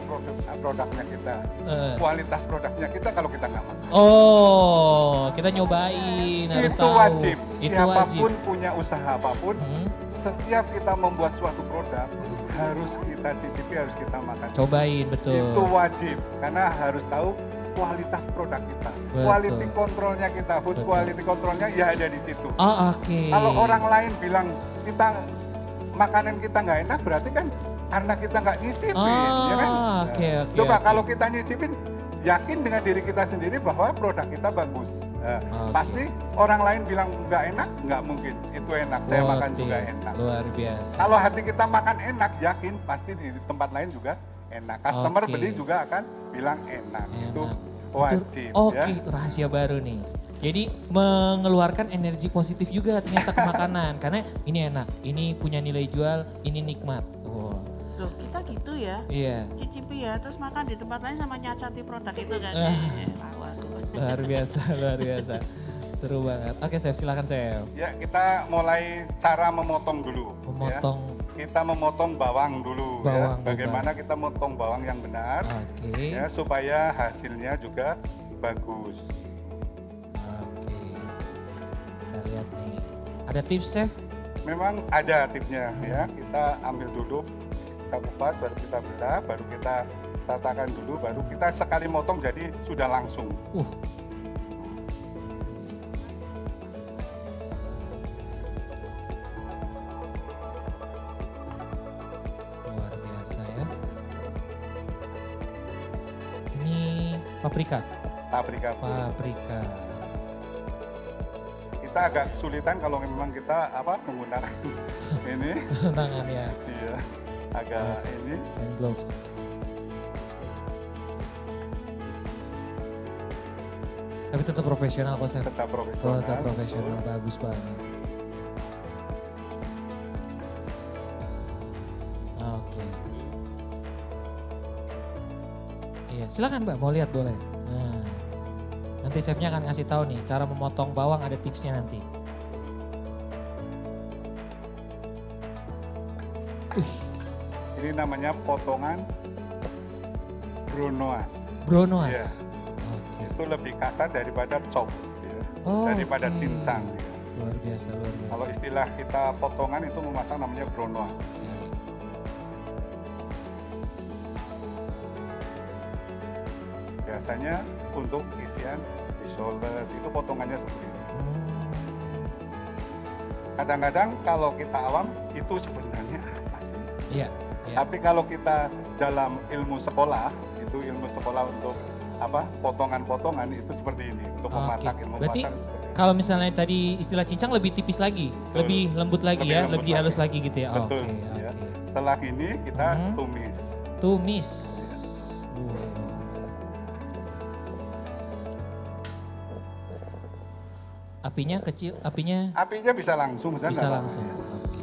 produknya kita, Eh. kualitas produknya kita kalau kita nggak masak. Oh, kita nyobain, harus Itu tahu. wajib. Itu Siapapun wajib. punya usaha apapun, Hmm, setiap kita membuat suatu produk harus kita cicipi, harus kita makan. cobain, betul. Itu wajib karena harus tahu kualitas produk kita. Betul. Quality controlnya kita, food Betul. quality controlnya ya ada di situ. Oh, oke. Kalau orang lain bilang kita makanan kita nggak enak, berarti kan karena kita nggak nyicipin, Oh, ya kan? oke, oke, Coba oke. kalau kita nyicipin, yakin dengan diri kita sendiri bahwa produk kita bagus. Nah, Oke. Pasti orang lain bilang nggak enak, nggak mungkin. Itu enak, saya makan Oke, juga enak. luar biasa. Kalau hati kita makan enak, yakin pasti di tempat lain juga enak. Customer Oke. beli juga akan bilang enak. Itu Enak. wajib Oke, ya. rahasia baru nih. Jadi mengeluarkan energi positif juga ternyata ke makanan. Karena ini enak, ini punya nilai jual, ini nikmat. Wow. Loh, kita gitu ya. Iya, Cicipi ya, terus makan di tempat lain sama nyacati produk itu kan. Tahu aku. luar biasa, luar biasa. Seru banget. Oke, Chef, silakan Chef. Ya, kita mulai cara memotong dulu. Memotong. Ya. Kita memotong bawang dulu Bawang, ya. Bagaimana kita memotong bawang yang benar Oke. ya supaya hasilnya juga bagus. Oke. Kita lihat nih. Ada tips, Chef? Memang ada tipsnya ya. Kita ambil dulu, kita kupas, baru kita belah, baru kita tatakan dulu, baru kita sekali motong jadi sudah langsung. Luar biasa ya. Ini paprika. Paprika. Paprika. Kita agak kesulitan kalau memang kita menggunakan ini. Tangan ya. Iya. Agak ini. And gloves. Tapi tetap profesional kok, Chef. Tetap profesional. Tetap profesional, betul. bagus banget. Oke. Iya, silakan Mbak, mau lihat boleh. Nah, nanti chefnya akan ngasih tahu nih cara memotong bawang, ada tipsnya nanti. Ini namanya potongan brunoise. Bronoise. Iya. Oke. Itu lebih kasar daripada chop, ya. Oh, daripada oke. cincang. Ya. Luar biasa, luar biasa. Kalau istilah kita potongan itu memasak namanya brunoise. Iya. Biasanya untuk isian rissoles itu potongannya seperti ini. Kadang-kadang kalau kita awam itu sebenarnya apa sih? Iya. Iya. Tapi kalau kita dalam ilmu sekolah, itu ilmu sekolah untuk potongan-potongan itu seperti ini untuk Oke. memasak ilmu Berarti masak seperti ini. kalau misalnya tadi istilah cincang lebih tipis lagi, Betul. lebih lembut lagi Lebih ya, lembut lebih halus lagi. lagi gitu ya. Betul, Oke, ya. oke. Setelah ini kita Hmm. tumis. Tumis. Apinya kecil, apinya Apinya bisa langsung, bisa nggak langsung. apa-apa. Oke.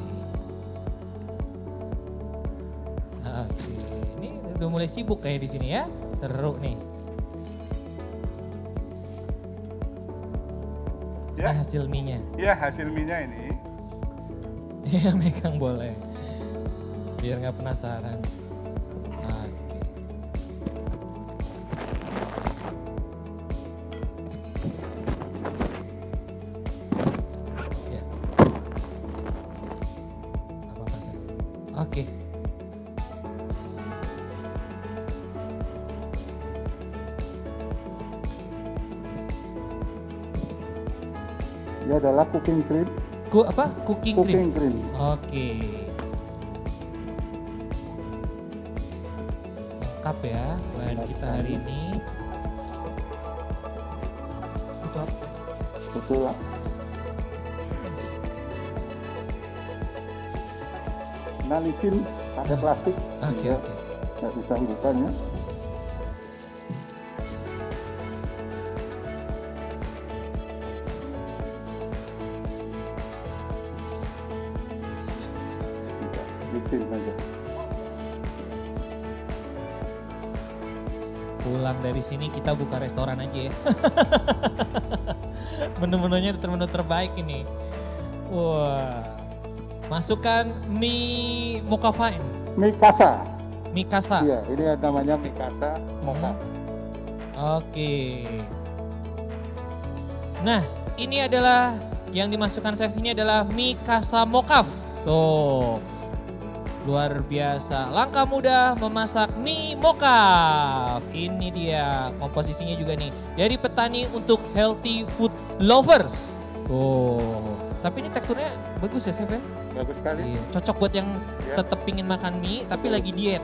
Oke. Ini udah mulai sibuk kayak di sini ya. Seru nih. Ya, Ini hasil mie-nya. ya hasil mie-nya ini. Iya, megang boleh. Biar nggak penasaran. Oke. Ya. Apa-apa, Chef. Oke. Ini adalah cooking cream. Cooking cream. cream. Oke. Lengkap ya bahan kita hari ini. Itu apa? Betul lah. Nah, licin pakai plastik. Oke, Ya, oke. nggak bisa bukanya. Licin aja. Pulang dari sini kita buka restoran aja ya. Menu-menunya menu terbaik ini. Wah. Masukkan mie mocha fine, Mikasa. mie kasa. Iya, ini namanya Mikasa mocha. Oke. Nah, ini adalah yang dimasukkan chef ini adalah mie kasa mokaf. Tuh. Luar biasa. Langkah mudah memasak mie mokaf. Ini dia komposisinya juga nih. Dari petani untuk healthy food lovers. Tuh. Tapi ini teksturnya bagus ya chef ya? Bagus sekali. Iya. Cocok buat yang Ya. tetap pingin makan mie tapi lagi diet.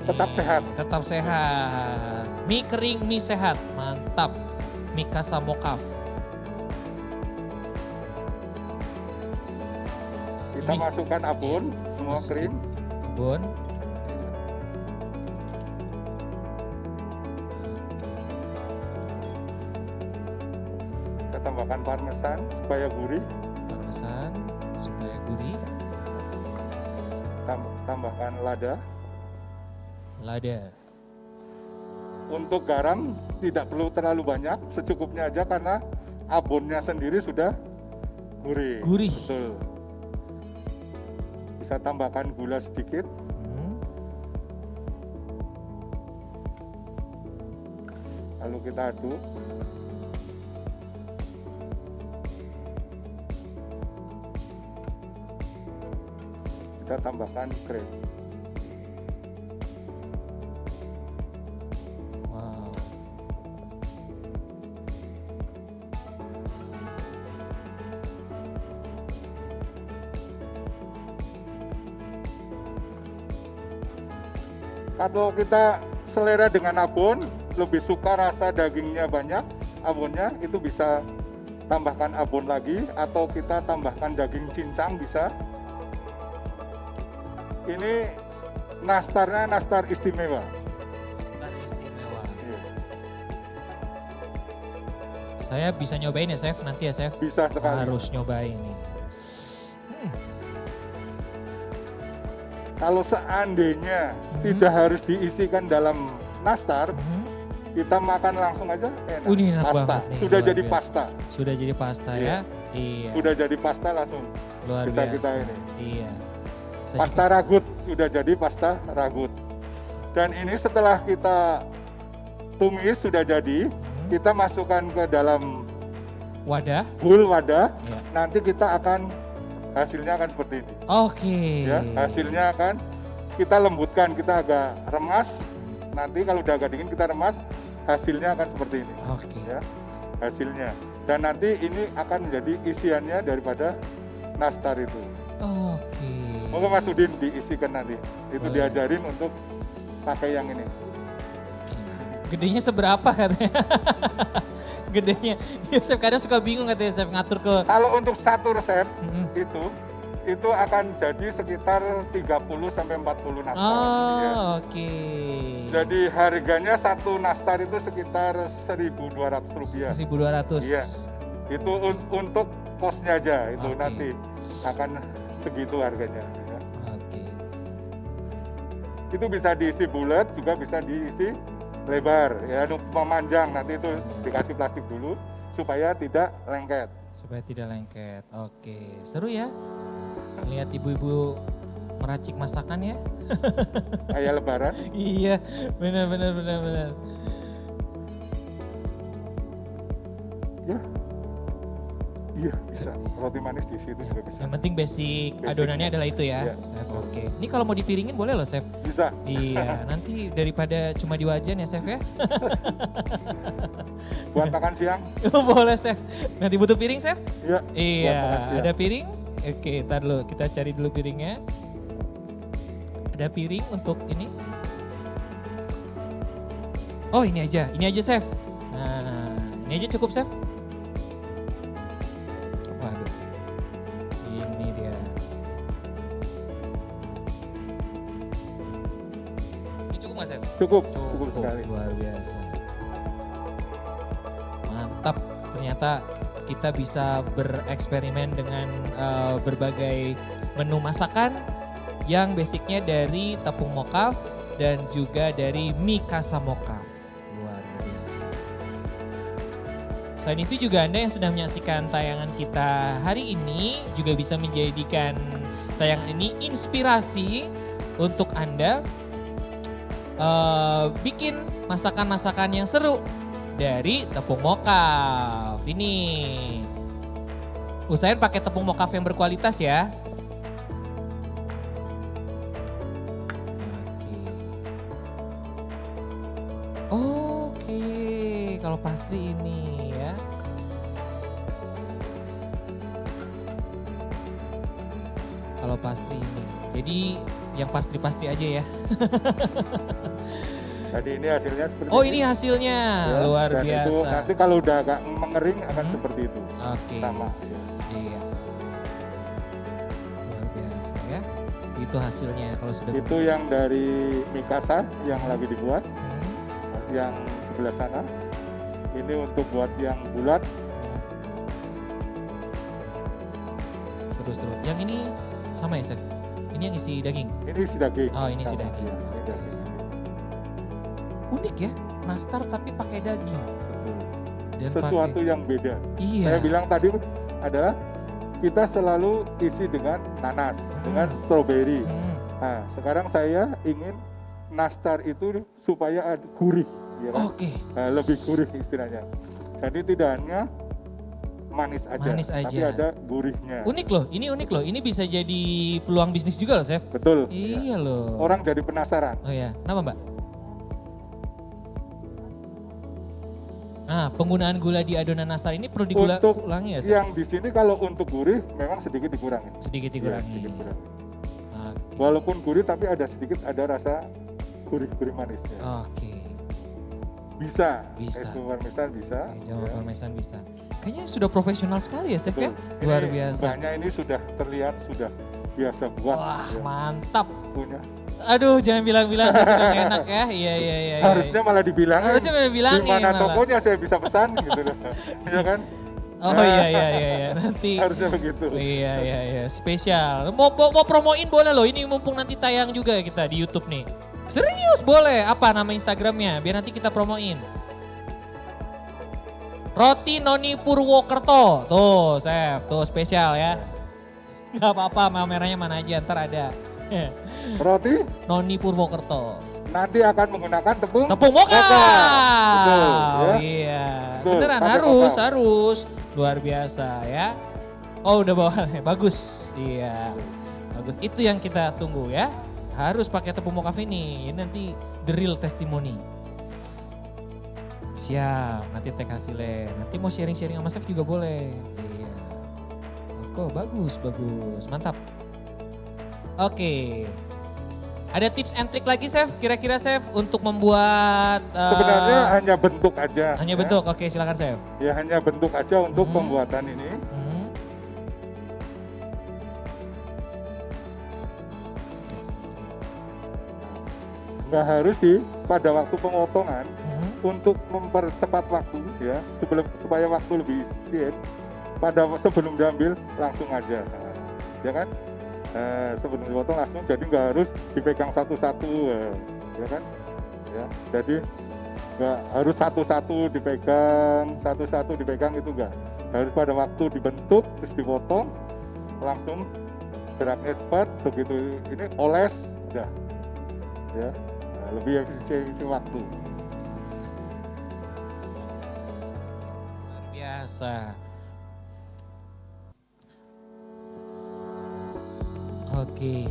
Tetap Nih, sehat. Tetap sehat. Mie kering, mie sehat. Mantap. Mie kasa mokaf. Kita Mie. masukkan abon, semua Masukin. krim. Bon. Kita tambahkan parmesan supaya gurih. Parmesan supaya gurih. Tambahkan lada. Lada. Untuk garam tidak perlu terlalu banyak, secukupnya aja karena abonnya sendiri sudah gurih. Gurih. Betul. Bisa tambahkan gula sedikit. Lalu kita aduk. Kita tambahkan krim. Wow. Kalau kita selera dengan abon, lebih suka rasa dagingnya banyak, abonnya itu bisa tambahkan abon lagi atau kita tambahkan daging cincang bisa. Ini nastarnya nastar istimewa. Nastar istimewa. Iya. Saya bisa nyobain ya chef nanti ya chef. Bisa sekali. Harus nyobain nih. Kalau seandainya tidak harus diisikan dalam nastar, kita makan langsung aja enak. Ini enak pasta. banget nih, Sudah luar jadi biasa. pasta. Sudah jadi pasta Iya. ya? Iya. Sudah jadi pasta langsung. Luar bisa biasa. kita ini. Iya. Saya Pasta ragut sudah jadi pasta ragut. Dan ini setelah kita tumis sudah jadi, kita masukkan ke dalam wadah. bowl wadah. Iya. Nanti kita akan hasilnya akan seperti ini. Oke. Ya, hasilnya akan kita lembutkan, kita agak remas. Nanti kalau udah agak dingin kita remas, hasilnya akan seperti ini. Oke. Ya, hasilnya. Dan nanti ini akan menjadi isiannya daripada nastar itu. Oke. Monggo Mas Udin diisikan nanti. Itu Boleh. diajarin untuk pakai yang ini. Gedenya seberapa katanya? Gedenya. Ya, chef kadang suka bingung katanya chef ngatur ke. Kalau untuk satu resep Mm-mm. itu akan jadi sekitar 30 sampai 40 nastar. Oh, Ya. oke. Jadi harganya satu nastar itu sekitar Rp1.200. 1.200. Iya. Itu untuk kosnya aja itu Oke. nanti akan segitu harganya. Ya. Oke. Itu bisa diisi bulat, juga bisa diisi lebar. Ya, untuk memanjang nanti itu dikasih plastik dulu supaya tidak lengket. Supaya tidak lengket. Oke. Seru ya. Lihat ibu-ibu meracik masakan ya. Kayak lebaran. Iya, benar. Ya. Iya, bisa. Roti manis di situ juga bisa. Yang penting basic Basic. adonannya adalah itu ya. Iya. Chef. Oke. Ini kalau mau dipiringin boleh loh, chef. Bisa. Iya, nanti daripada cuma di wajan ya, chef ya. Buat makan siang. Boleh, chef. Nanti butuh piring, chef? Ya. buat makan Iya, siang. ada piring? Oke, ntar dulu kita cari dulu piringnya. Ada piring untuk ini. Oh, ini aja, chef. Nah, ini aja cukup, chef. Waduh, ini dia. Ini cukup nggak, chef? Cukup sekali. Luar biasa. Mantap, ternyata kita bisa bereksperimen dengan berbagai menu masakan yang basicnya dari tepung mocaf dan juga dari mikasa mocaf. Luar biasa. Selain itu juga Anda yang sedang menyaksikan tayangan kita hari ini juga bisa menjadikan tayangan ini inspirasi untuk Anda bikin masakan-masakan yang seru dari tepung mocaf. Ini usahain pakai tepung mocaf yang berkualitas ya. Oke, kalau pastry ini ya. Kalau pastry ini. Jadi yang pastry-pastry aja ya. Jadi ini hasilnya seperti Oh, ini hasilnya. Ya, Luar dan biasa. Itu, nanti kalau udah agak mengering akan seperti itu. Oke. Sama. Ya. Iya. Luar biasa ya. Itu hasilnya kalau sudah Itu yang dari mikasa yang lagi dibuat, Hmm. yang sebelah sana. Ini untuk buat yang bulat. Seru-seru. Yang ini sama ya, Chef? Ini ini yang isi daging. Ini isi daging. Oh, ini isi Sama, daging. ya, ini daging. Unik ya, nastar tapi pakai daging. Betul. Dan Sesuatu pakai, yang beda. iya. Saya bilang tadi adalah kita selalu isi dengan nanas, dengan stroberi. Hmm. Nah, sekarang saya ingin nastar itu supaya ada gurih, ya kan? Oke. Nah, lebih gurih istilahnya. Jadi tidak hanya manis aja, Manis aja. tapi ada gurihnya. Unik loh, ini unik loh. Ini bisa jadi peluang bisnis juga loh, Chef. Betul. Iya ya. loh. Orang jadi penasaran. Oh ya, kenapa Mbak? Nah, penggunaan gula di adonan nastar ini perlu Untuk ulangi ya, Chef? yang di sini kalau untuk gurih memang sedikit dikurangi. Sedikit Ya, dikurangi. sedikit dikurangi. Oke. Walaupun gurih tapi ada sedikit ada rasa gurih-gurih manisnya. Oke. Bisa. Bisa. Itu parmesan bisa. Oke, Jawa ya. parmesan bisa. Kayaknya sudah profesional sekali ya, Chef ya? Betul. Luar Ini biasa. Mbaknya ini sudah terlihat sudah biasa buat. Wah, ya. mantap. Punya. Aduh, jangan bilang-bilang saya sedang enak ya. Iya, iya, iya. Harusnya malah dibilang. Harusnya malah dibilangin Di mana malah. tokonya saya bisa pesan gitu loh. Ya kan? Oh iya, iya, iya, iya. Nanti. Harusnya begitu. Iya, iya, iya. Spesial. Mau promoin boleh loh. Ini mumpung nanti tayang juga kita di YouTube nih. Serius boleh. Apa nama Instagramnya? Biar nanti kita promoin. Roti Noni Purwokerto. Tuh, Chef. Tuh spesial ya. Gak apa-apa, mau merahnya mana aja. Ntar ada. Roti Noni Purwokerto. nanti akan menggunakan tepung Moka. Betul, ya. Iya. Betul, Beneran pakai harus, moka. harus. Luar biasa ya. Oh, udah bawa. Bagus. Iya. Bagus. Itu yang kita tunggu ya. Harus pakai tepung mokaf ini. Ini nanti the real testimony. Siap, nanti tag hasilnya. Nanti mau sharing-sharing sama Chef juga boleh. Iya. Kok bagus, bagus. Mantap. Oke. Ada tips and trick lagi, Chef? Kira-kira, Chef, untuk membuat... Sebenarnya hanya bentuk aja. hanya ya. bentuk. Oke, silakan, Chef. Ya hanya bentuk aja untuk pembuatan ini. Hmm. Nggak harus pada waktu pemotongan Hmm. untuk mempercepat waktu ya, supaya waktu lebih efisien. Sebelum diambil langsung aja, ya kan? Sebelum dipotong langsung, jadi nggak harus dipegang satu-satu, ya kan? Ya, jadi nggak harus satu-satu dipegang itu enggak. Harus pada waktu dibentuk terus dipotong langsung geraknya cepat, begitu ini oles udah, ya lebih efisiensi waktu. Luar biasa. Oke.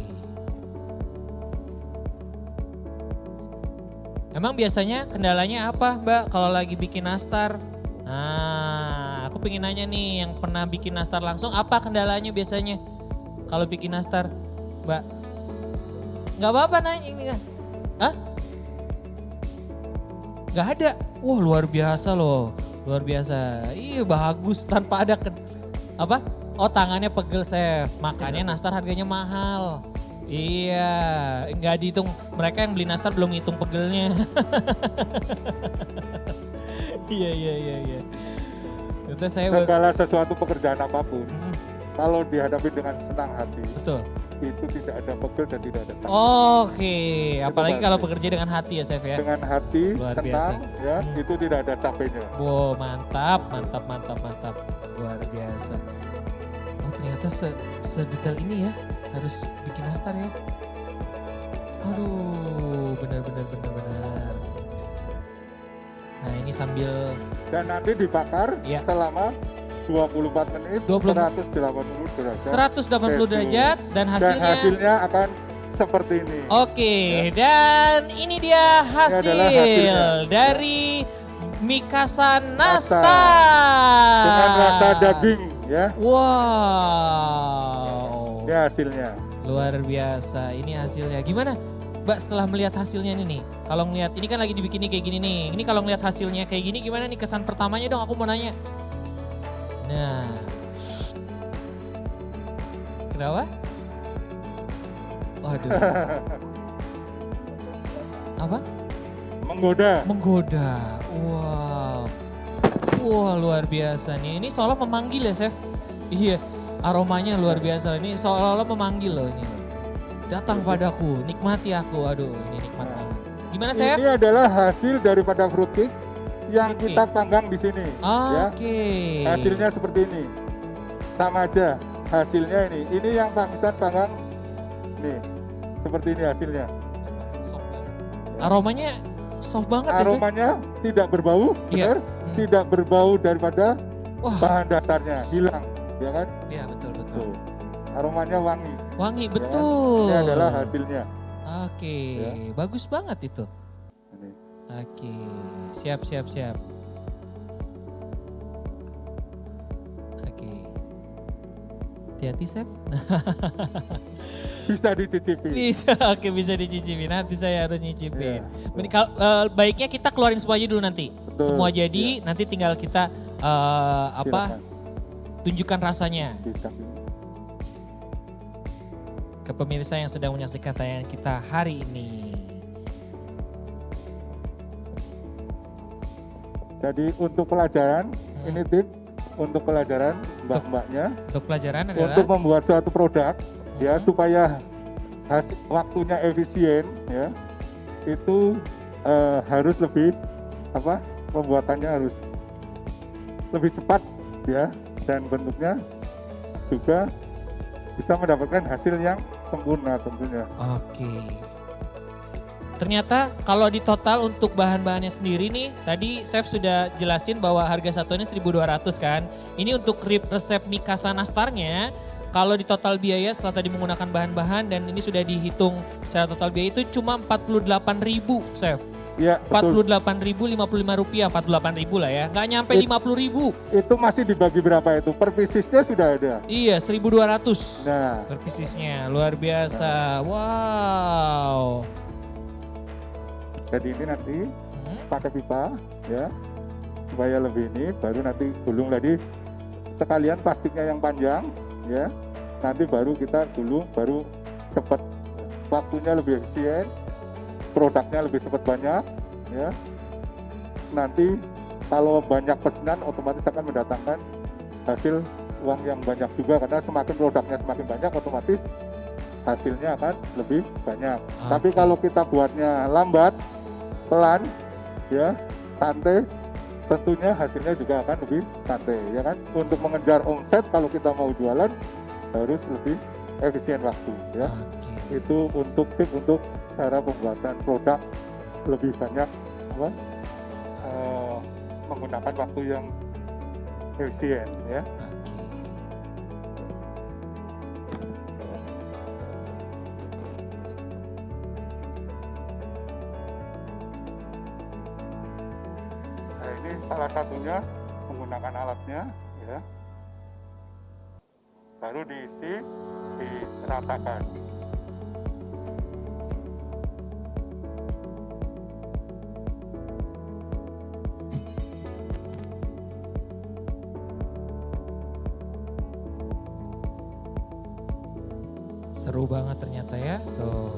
Emang biasanya kendalanya apa, Mbak, kalau lagi bikin nastar? Nah, aku pengen nanya nih, yang pernah bikin nastar langsung, apa kendalanya biasanya kalau bikin nastar, Mbak? Nggak apa-apa nanya ini kan? Hah? Nggak ada? Wah, luar biasa loh, luar biasa. Iya, bagus tanpa ada apa? Oh, tangannya pegel, Chef. Makanya nastar harganya mahal. Iya, nggak dihitung. Mereka yang beli nastar belum ngitung pegelnya. Iya, iya, iya, iya. Itu saya Segala sesuatu pekerjaan apapun, Mm, kalau dihadapi dengan senang hati, betul. itu tidak ada pegel dan tidak ada takut. Oke, apalagi kalau pasti. bekerja dengan hati ya, Chef ya. Dengan hati Luar tenang, biasa. ya Hmm. itu tidak ada capeknya. Wow, mantap, mantap, mantap, mantap. Luar biasa. Oh, ternyata sedetail ini ya, harus bikin nastar ya. Aduh, benar-benar, benar-benar. Nah, ini sambil Dan nanti dibakar Iya. selama 24 menit 20 180 derajat. 180 derajat dan Dan hasilnya. hasilnya akan seperti ini. Oke, dan ini dia hasil adalah hasilnya. dari Mikasa Nastar. Nastar. Dengan rasa daging ya. Wow. Ini hasilnya. Luar biasa, ini hasilnya. Gimana Mbak setelah melihat hasilnya ini nih? Kalau ngelihat, ini kan lagi dibikin kayak gini nih. Ini kalau ngelihat hasilnya kayak gini gimana nih kesan pertamanya dong, aku mau nanya. Nah. Kenapa? Waduh. Apa? Menggoda. Menggoda. Wow. Wah, luar biasa nih. Ini seolah memanggil ya, Chef. Iya, aromanya luar biasa. Ini seolah-olah memanggil loh ini. Datang padaku, nikmati aku. Aduh, ini nikmat banget. Gimana saya? Ini adalah hasil daripada fruitcake yang Fruitcake. kita panggang di sini. Ya. Oke. Hasilnya seperti ini. Sama aja hasilnya ini. Ini yang Pak Misan panggang. Nih, seperti ini hasilnya. Soft banget. Aromanya soft banget ya, Chef? Aromanya tidak berbau, Iya. benar? Tidak berbau daripada Wah, bahan dasarnya, hilang, ya kan? iya betul. Tuh. Aromanya wangi. Wangi, ya kan? betul. Ini adalah hasilnya. Oke, Ya. bagus banget itu. Ini. Oke, siap. Oke. Hati-hati, Chef. Bisa dicicipi. Bisa, oke bisa dicicipin. Nanti saya harus nyicipin. Iya. Ini baiknya kita keluarin semua aja dulu nanti. Betul, Semua jadi, nanti tinggal kita Silakan. tunjukkan rasanya Bisa. ke pemirsa yang sedang menyaksikan tayangan kita hari ini. Jadi untuk pelajaran, ini tips untuk pelajaran mbak-mbaknya Untuk pelajaran adalah untuk membuat suatu produk ya Hmm. supaya waktunya efisien ya. Itu harus lebih pembuatannya harus lebih cepat ya, dan bentuknya juga bisa mendapatkan hasil yang sempurna tentunya. Oke. Ternyata kalau di total untuk bahan-bahannya sendiri nih, tadi Chef sudah jelasin bahwa harga satuannya 1.200 kan. Ini untuk resep Mikasa nastarnya, kalau di total biaya setelah tadi menggunakan bahan-bahan dan ini sudah dihitung secara total biaya itu cuma 48.000, Chef. Ya, betul. 48.055 rupiah, 48.000 lah ya. Nggak nyampe 50.000. Itu masih dibagi berapa itu? Per piecesnya sudah ada. Iya, 1.200 Nah, per piecesnya. Luar biasa. Wow. jadi ini nanti Hmm. pakai pipa ya, supaya lebih ini, baru nanti gulung lagi sekalian plastiknya yang panjang ya. Nanti baru kita gulung, baru cepat, waktunya lebih efisien, produknya lebih cepat banyak ya. Nanti kalau banyak pesanan otomatis akan mendatangkan hasil uang yang banyak juga, karena semakin produknya semakin banyak otomatis hasilnya akan lebih banyak. Tapi kalau kita buatnya lambat, pelan ya, santai, tentunya hasilnya juga akan lebih santai ya kan. Untuk mengejar omset kalau kita mau jualan harus lebih efisien waktu ya. Oke. Itu untuk tips untuk cara pembuatan produk lebih banyak menggunakan waktu yang efisien ya. Nah, ini salah satunya menggunakan alatnya ya. Baru diisi, diratakan. Seru banget ternyata ya. Tuh.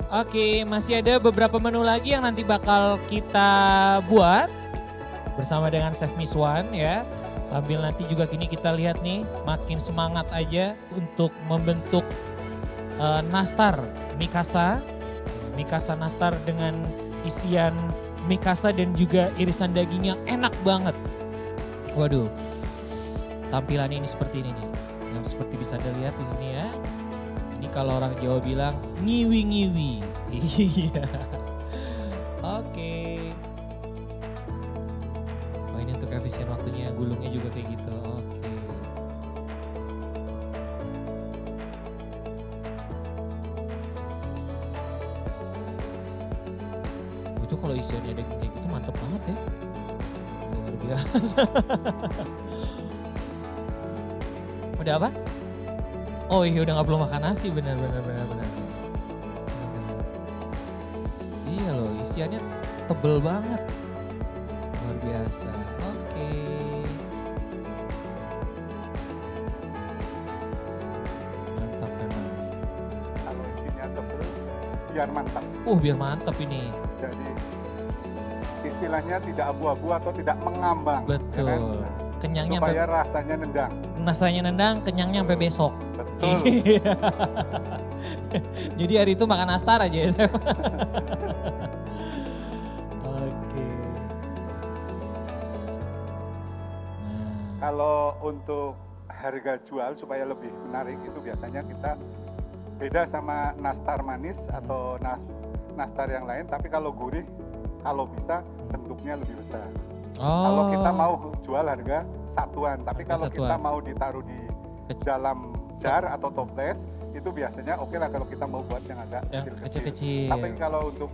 Oke, masih ada beberapa menu lagi yang nanti bakal kita buat bersama dengan Chef Miswan ya. Sambil nanti juga kini kita lihat nih makin semangat aja untuk membentuk nastar Mikasa. Mikasa nastar dengan isian Mikasa dan juga irisan daging yang enak banget. Waduh, tampilannya ini seperti ini nih. Yang seperti bisa Anda lihat di sini ya. Ini kalau orang Jawa bilang ngiwi-ngiwi. Iya. Oke. Oh, ini untuk efisien waktunya, gulungnya juga kayak gitu. Oke. Itu kalau isiannya daging kayak gitu mantep banget ya. Luar biasa. Udah apa? Oh iya udah nggak perlu makan nasi, benar. Iya loh, isiannya tebel banget. Luar biasa. Oke. Mantap memang. Kalau isinya tebel, biar mantap. Biar mantap ini. Jadi istilahnya tidak abu-abu atau tidak mengambang. Betul. Ya kan? Kenyangnya Supaya sampai, rasanya nendang. rasanya nendang, kenyangnya sampai besok. Betul. Iya. Jadi hari itu makan nastar aja ya, Chef. Oke. Nah, Kalau untuk harga jual supaya lebih menarik itu biasanya kita beda sama nastar manis atau nastar yang lain. Tapi kalau gurih, kalau bisa bentuknya lebih besar. Kalau kita mau jual harga satuan, tapi Harga kalau kita satuan. mau ditaruh di dalam jar atau toples, itu biasanya oke lah kalau kita mau buat yang agak yang kecil-kecil. kecil-kecil. Tapi kalau untuk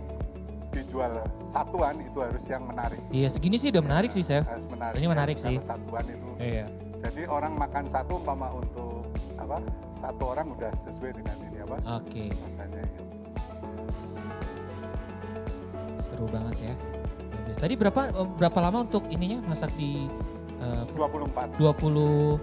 dijual satuan itu harus yang menarik. Iya segini sih udah menarik sih, Chef. Harus menarik. Ini menarik Kalau sih. Satuan itu. Iya. Jadi orang makan satu umpama untuk apa? Satu orang udah sesuai dengan ini apa? Oke, Rasanya. seru banget ya. Bagus. Tadi berapa lama untuk ininya masak di 24 20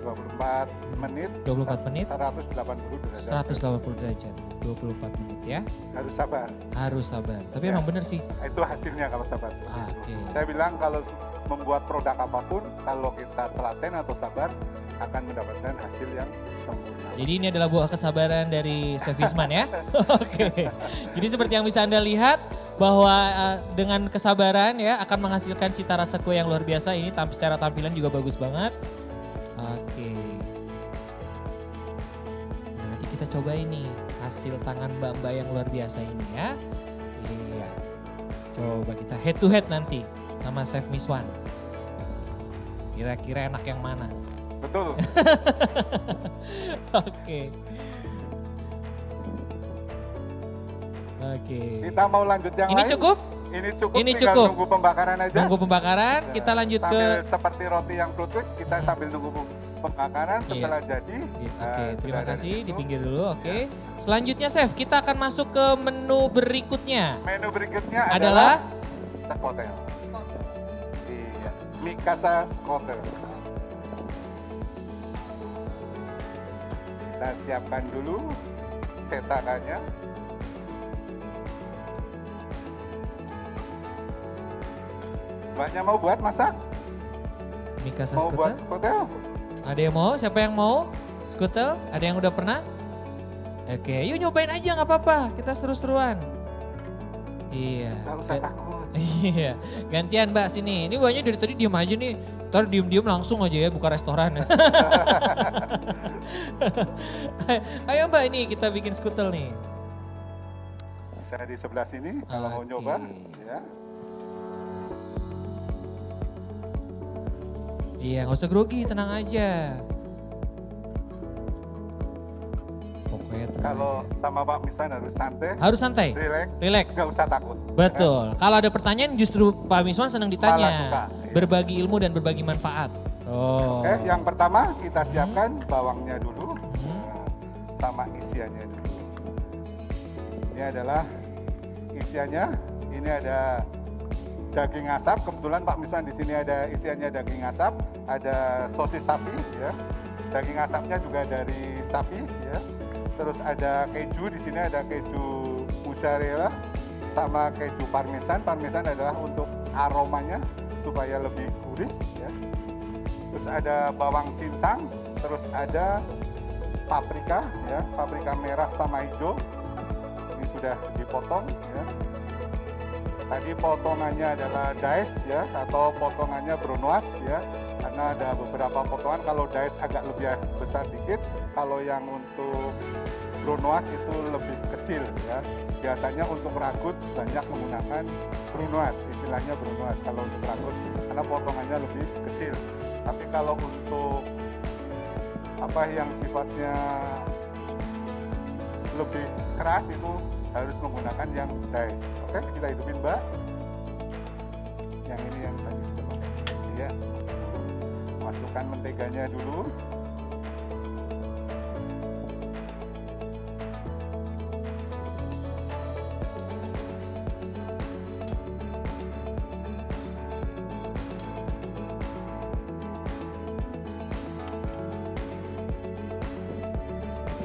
menit 24 menit 180 derajat. 180 derajat 24 menit ya. Harus sabar. Harus sabar. Tapi Ya. emang bener sih. Itu hasilnya kalau sabar. Oke. Saya bilang kalau membuat produk apapun, kalau kita telaten atau sabar, akan mendapatkan hasil yang sempurna. Jadi ini adalah buah kesabaran dari Chef Wisman ya. Oke. Jadi seperti yang bisa Anda lihat bahwa dengan kesabaran ya akan menghasilkan cita rasa kue yang luar biasa. Ini secara tampilan juga bagus banget. Oke. Nah, nanti kita coba ini hasil tangan Mbak-mbak yang luar biasa ini ya. Iya. Coba kita head to head nanti sama Chef Miswan. Kira-kira enak yang mana? Betul. Oke. Oke. Kita mau lanjut yang Ini lain. cukup? Ini cukup. Ini tinggal cukup. Nunggu pembakaran aja. Nunggu pembakaran, Ya, kita lanjut ke... sambil seperti roti yang fruit kita sambil nunggu pembakaran. Iya. Setelah jadi. Oke, terima sudah ada kasih. di situ. Di pinggir dulu, oke. Selanjutnya, Chef, kita akan masuk ke menu berikutnya. Menu berikutnya Adalah skotel. Iya, Mikasa skotel. Kita siapkan dulu cetakannya. Mbaknya mau buat masak? Mikasa Mau buat Skutel. skotel? Ada yang mau? Siapa yang mau? Skutel? Ada yang udah pernah? Oke, yuk nyobain aja nggak apa-apa. Kita seru-seruan. Iya. Gak usah takut. Iya, gantian Mbak sini. Ini Mbaknya dari tadi diem aja nih. Ntar diem-diem langsung aja ya buka restoran. Ayo Mbak ini kita bikin skutel nih. Saya di sebelah sini kalau mau Oke. nyoba. Ya. Iya, nggak usah grogi, tenang aja. Pokoknya tenang Kalau aja. sama Pak Miswan harus santai, Harus santai, relax, relax. nggak usah takut. Betul. Kalau ada pertanyaan justru Pak Miswan senang Malah suka, ditanya. iya. Berbagi ilmu dan berbagi manfaat. Oh. Oke, yang pertama kita siapkan bawangnya dulu, Hmm. sama isiannya dulu. Ini adalah isiannya. Ini ada daging asap. Kebetulan Pak Miswan di sini ada isiannya daging asap, ada sosis sapi, ya. Daging asapnya juga dari sapi, ya. Terus ada keju di sini, ada keju mozzarella sama keju parmesan. Parmesan adalah untuk aromanya supaya lebih gurih, ya. Terus ada bawang cincang, terus ada paprika, ya, paprika merah sama hijau. Ini sudah dipotong, ya. Tadi potongannya adalah dice, ya, atau potongannya brunoise, ya. Karena ada beberapa potongan, kalau dice agak lebih besar dikit, kalau yang untuk brunoise itu lebih kecil, ya. Biasanya untuk ragut banyak menggunakan brunoise, istilahnya brunoise kalau untuk ragut, karena potongannya lebih kecil. Tapi kalau untuk apa yang sifatnya lebih keras itu harus menggunakan yang dice. Oke, kita hidupin Mbak. Yang ini yang tadi kita pakai. Iya. tambahkan menteganya dulu.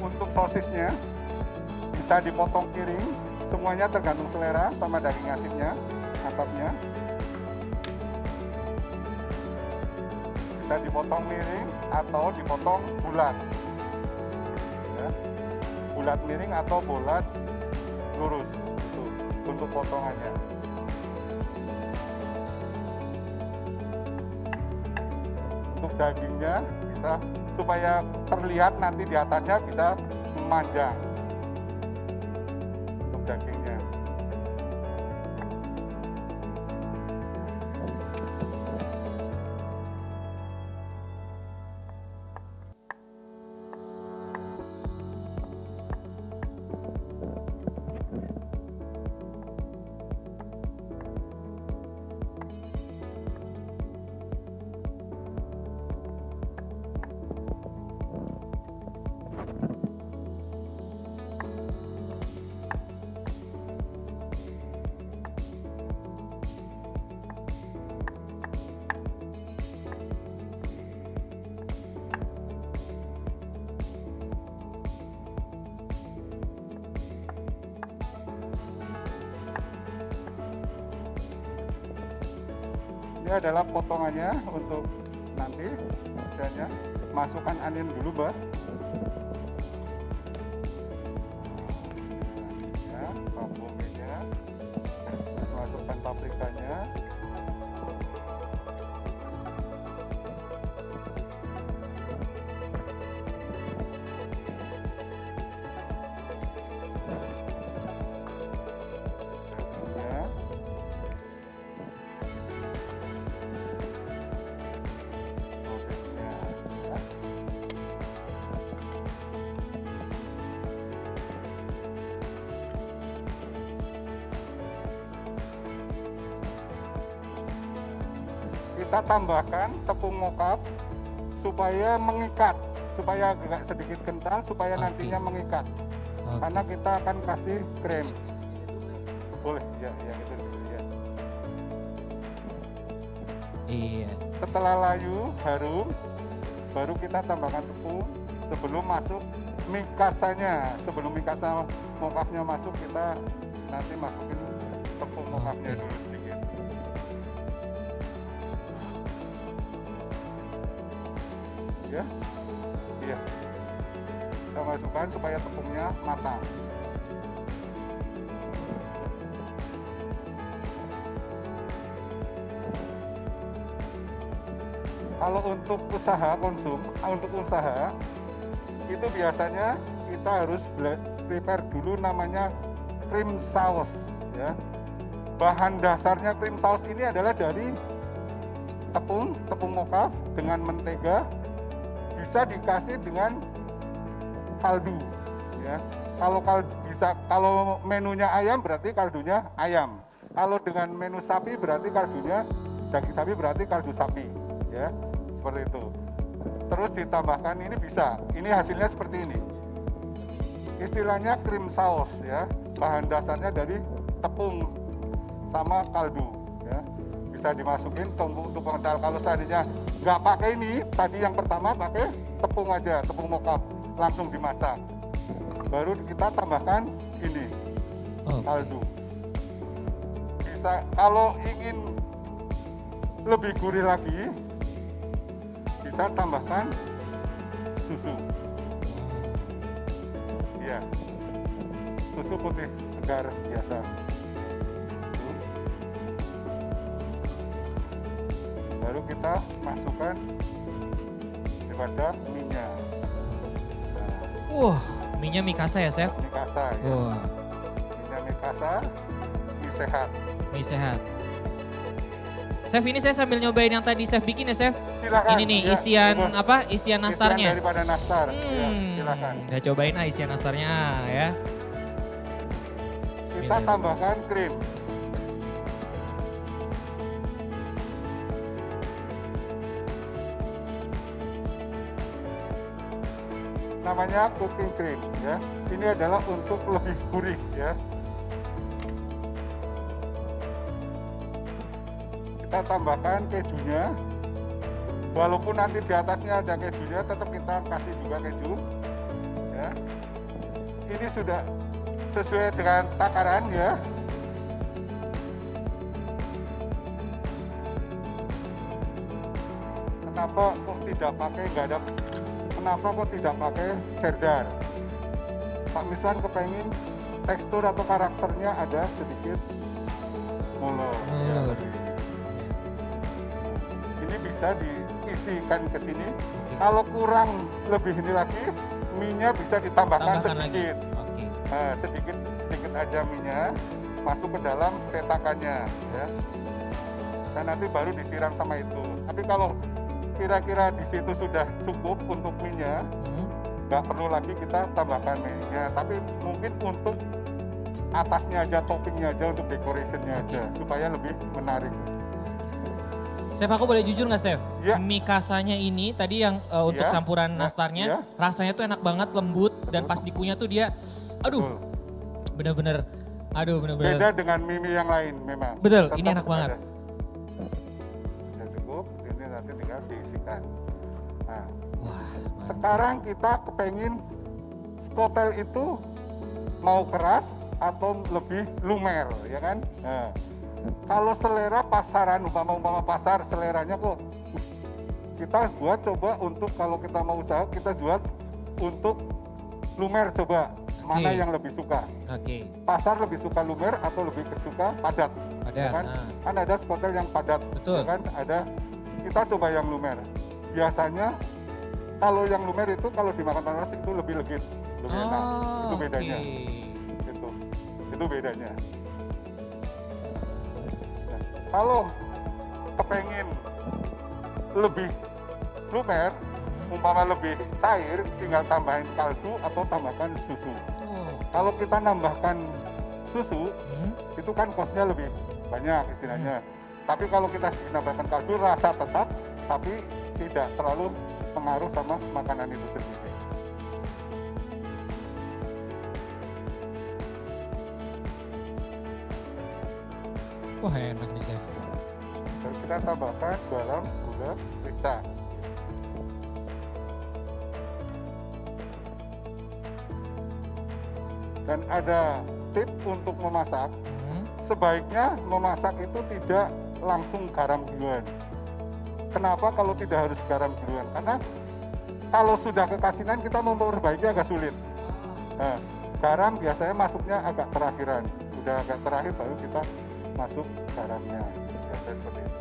Untuk sosisnya bisa dipotong piring, semuanya tergantung selera sama daging asinnya, asapnya. Bisa dipotong miring atau dipotong bulat. Ya. Bulat miring atau bulat lurus. Tuh, untuk potongannya. Untuk dagingnya bisa supaya terlihat nanti di atasnya bisa memanjang. Untuk dagingnya. Ini adalah potongannya untuk nanti. Dan masukkan onion dulu, Mbak. Ya, bawang merahnya. Masukkan paprikanya. Kita tambahkan tepung mocha supaya mengikat, supaya agak sedikit kental, supaya nantinya mengikat. Karena kita akan kasih krem. Boleh, ya, itu ya. Iya. Setelah layu, harum, baru kita tambahkan tepung sebelum masuk mikasanya. Sebelum mikasa mocha-nya masuk, kita nanti masukin tepung mocha-nya dulu sedikit. Ya, iya. Kita masukkan supaya tepungnya matang. Kalau untuk usaha konsum, untuk usaha itu biasanya kita harus prepare dulu namanya cream sauce, ya. Bahan dasarnya cream sauce ini adalah dari tepung mocha dengan mentega, bisa dikasih dengan kaldu, ya. Kalau menunya ayam berarti kaldunya ayam. Kalau dengan menu sapi berarti kaldunya daging sapi, berarti kaldu sapi, ya. Seperti itu. Terus ditambahkan ini bisa. Ini hasilnya seperti ini. Istilahnya cream sauce, ya. Bahan dasarnya dari tepung sama kaldu, ya. Bisa dimasukin tunggu untuk pengental. Kalau seandainya nggak pakai ini, tadi yang pertama pakai tepung aja, tepung mocha, langsung dimasak. Baru kita tambahkan ini, kaldu. Bisa, kalau ingin lebih gurih lagi, bisa tambahkan susu. Ya, susu putih segar biasa. Baru kita masukkan kepada minyak. Minyak Mikasa ya, Chef? Mikasa, ya. Minyak Mikasa, mie sehat. Mie sehat. Chef, ini saya sambil nyobain yang tadi Chef bikin ya, Chef? Silakan. Ini nih ya, isian apa? Isian nastarnya. Isian daripada nastar. Ya, silakan. Saya cobain isian nastarnya ya. Kita tambahkan krim. namanya cooking cream ya. Ini adalah untuk lebih gurih ya. Kita tambahkan kejunya. Walaupun nanti di atasnya ada kejunya, tetap kita kasih juga keju ya. Ini sudah sesuai dengan takaran ya. Kenapa kok tidak pakai kenapa kok tidak pakai cheddar? Pak Miswan kepengen tekstur atau karakternya ada sedikit molor. Ya. Ini bisa diisikan ke sini. Kalau kurang lebih ini lagi, mie-nya bisa ditambahkan sedikit. Oke. Sedikit aja mie-nya masuk ke dalam cetakannya ya. Dan nanti baru disiram sama itu. Tapi kalau kira-kira di situ sudah cukup untuk mie-nya, nggak perlu lagi kita tambahkan mie-nya. Tapi mungkin untuk atasnya aja, toppingnya aja, untuk decoration-nya aja, supaya lebih menarik. Chef, aku boleh jujur nggak, Chef? Ya. Mie kasanya ini tadi yang untuk Ya. campuran nastarnya, rasanya tuh enak banget, lembut, dan pas dikunyah tuh dia, aduh, bener-bener, Beda dengan mie yang lain memang. Betul, Tetap ini enak banget. Sudah cukup, ini nanti tinggal diisikan. Nah, Wah, sekarang kita kepengen skotel itu mau keras atau lebih lumer, ya kan? Nah, kalau selera pasaran, umpama pasar seleranya kok kita buat coba untuk, kalau kita mau usaha kita jual untuk lumer, coba mana yang lebih suka. Oke. Pasar lebih suka lumer atau lebih suka padat? Padat, Kan? Kan ada skotel yang padat, Betul. ya kan? Ada, kita coba yang lumer. Biasanya kalau yang lumer itu kalau dimakan panas itu lebih legit, lebih enak. Itu bedanya. Itu bedanya. Nah, kalau kepengen lebih lumer, umpama lebih cair, tinggal tambahin kaldu atau tambahkan susu. Kalau kita nambahkan susu, itu kan kosnya lebih banyak istilahnya. Tapi kalau kita nambahkan kaldu, rasa tetap, tapi tidak terlalu pengaruh sama makanan itu sendiri. Wah, enak nih, Chef. Dan kita tambahkan garam, gula, merica. Dan ada tip untuk memasak, sebaiknya memasak itu tidak langsung garam duluan. Kenapa kalau tidak harus garam duluan? Karena kalau sudah kekasinan kita memperbaiki agak sulit. Nah, garam biasanya masuknya agak terakhiran. Sudah agak terakhir baru kita masuk garamnya. Biasanya seperti itu.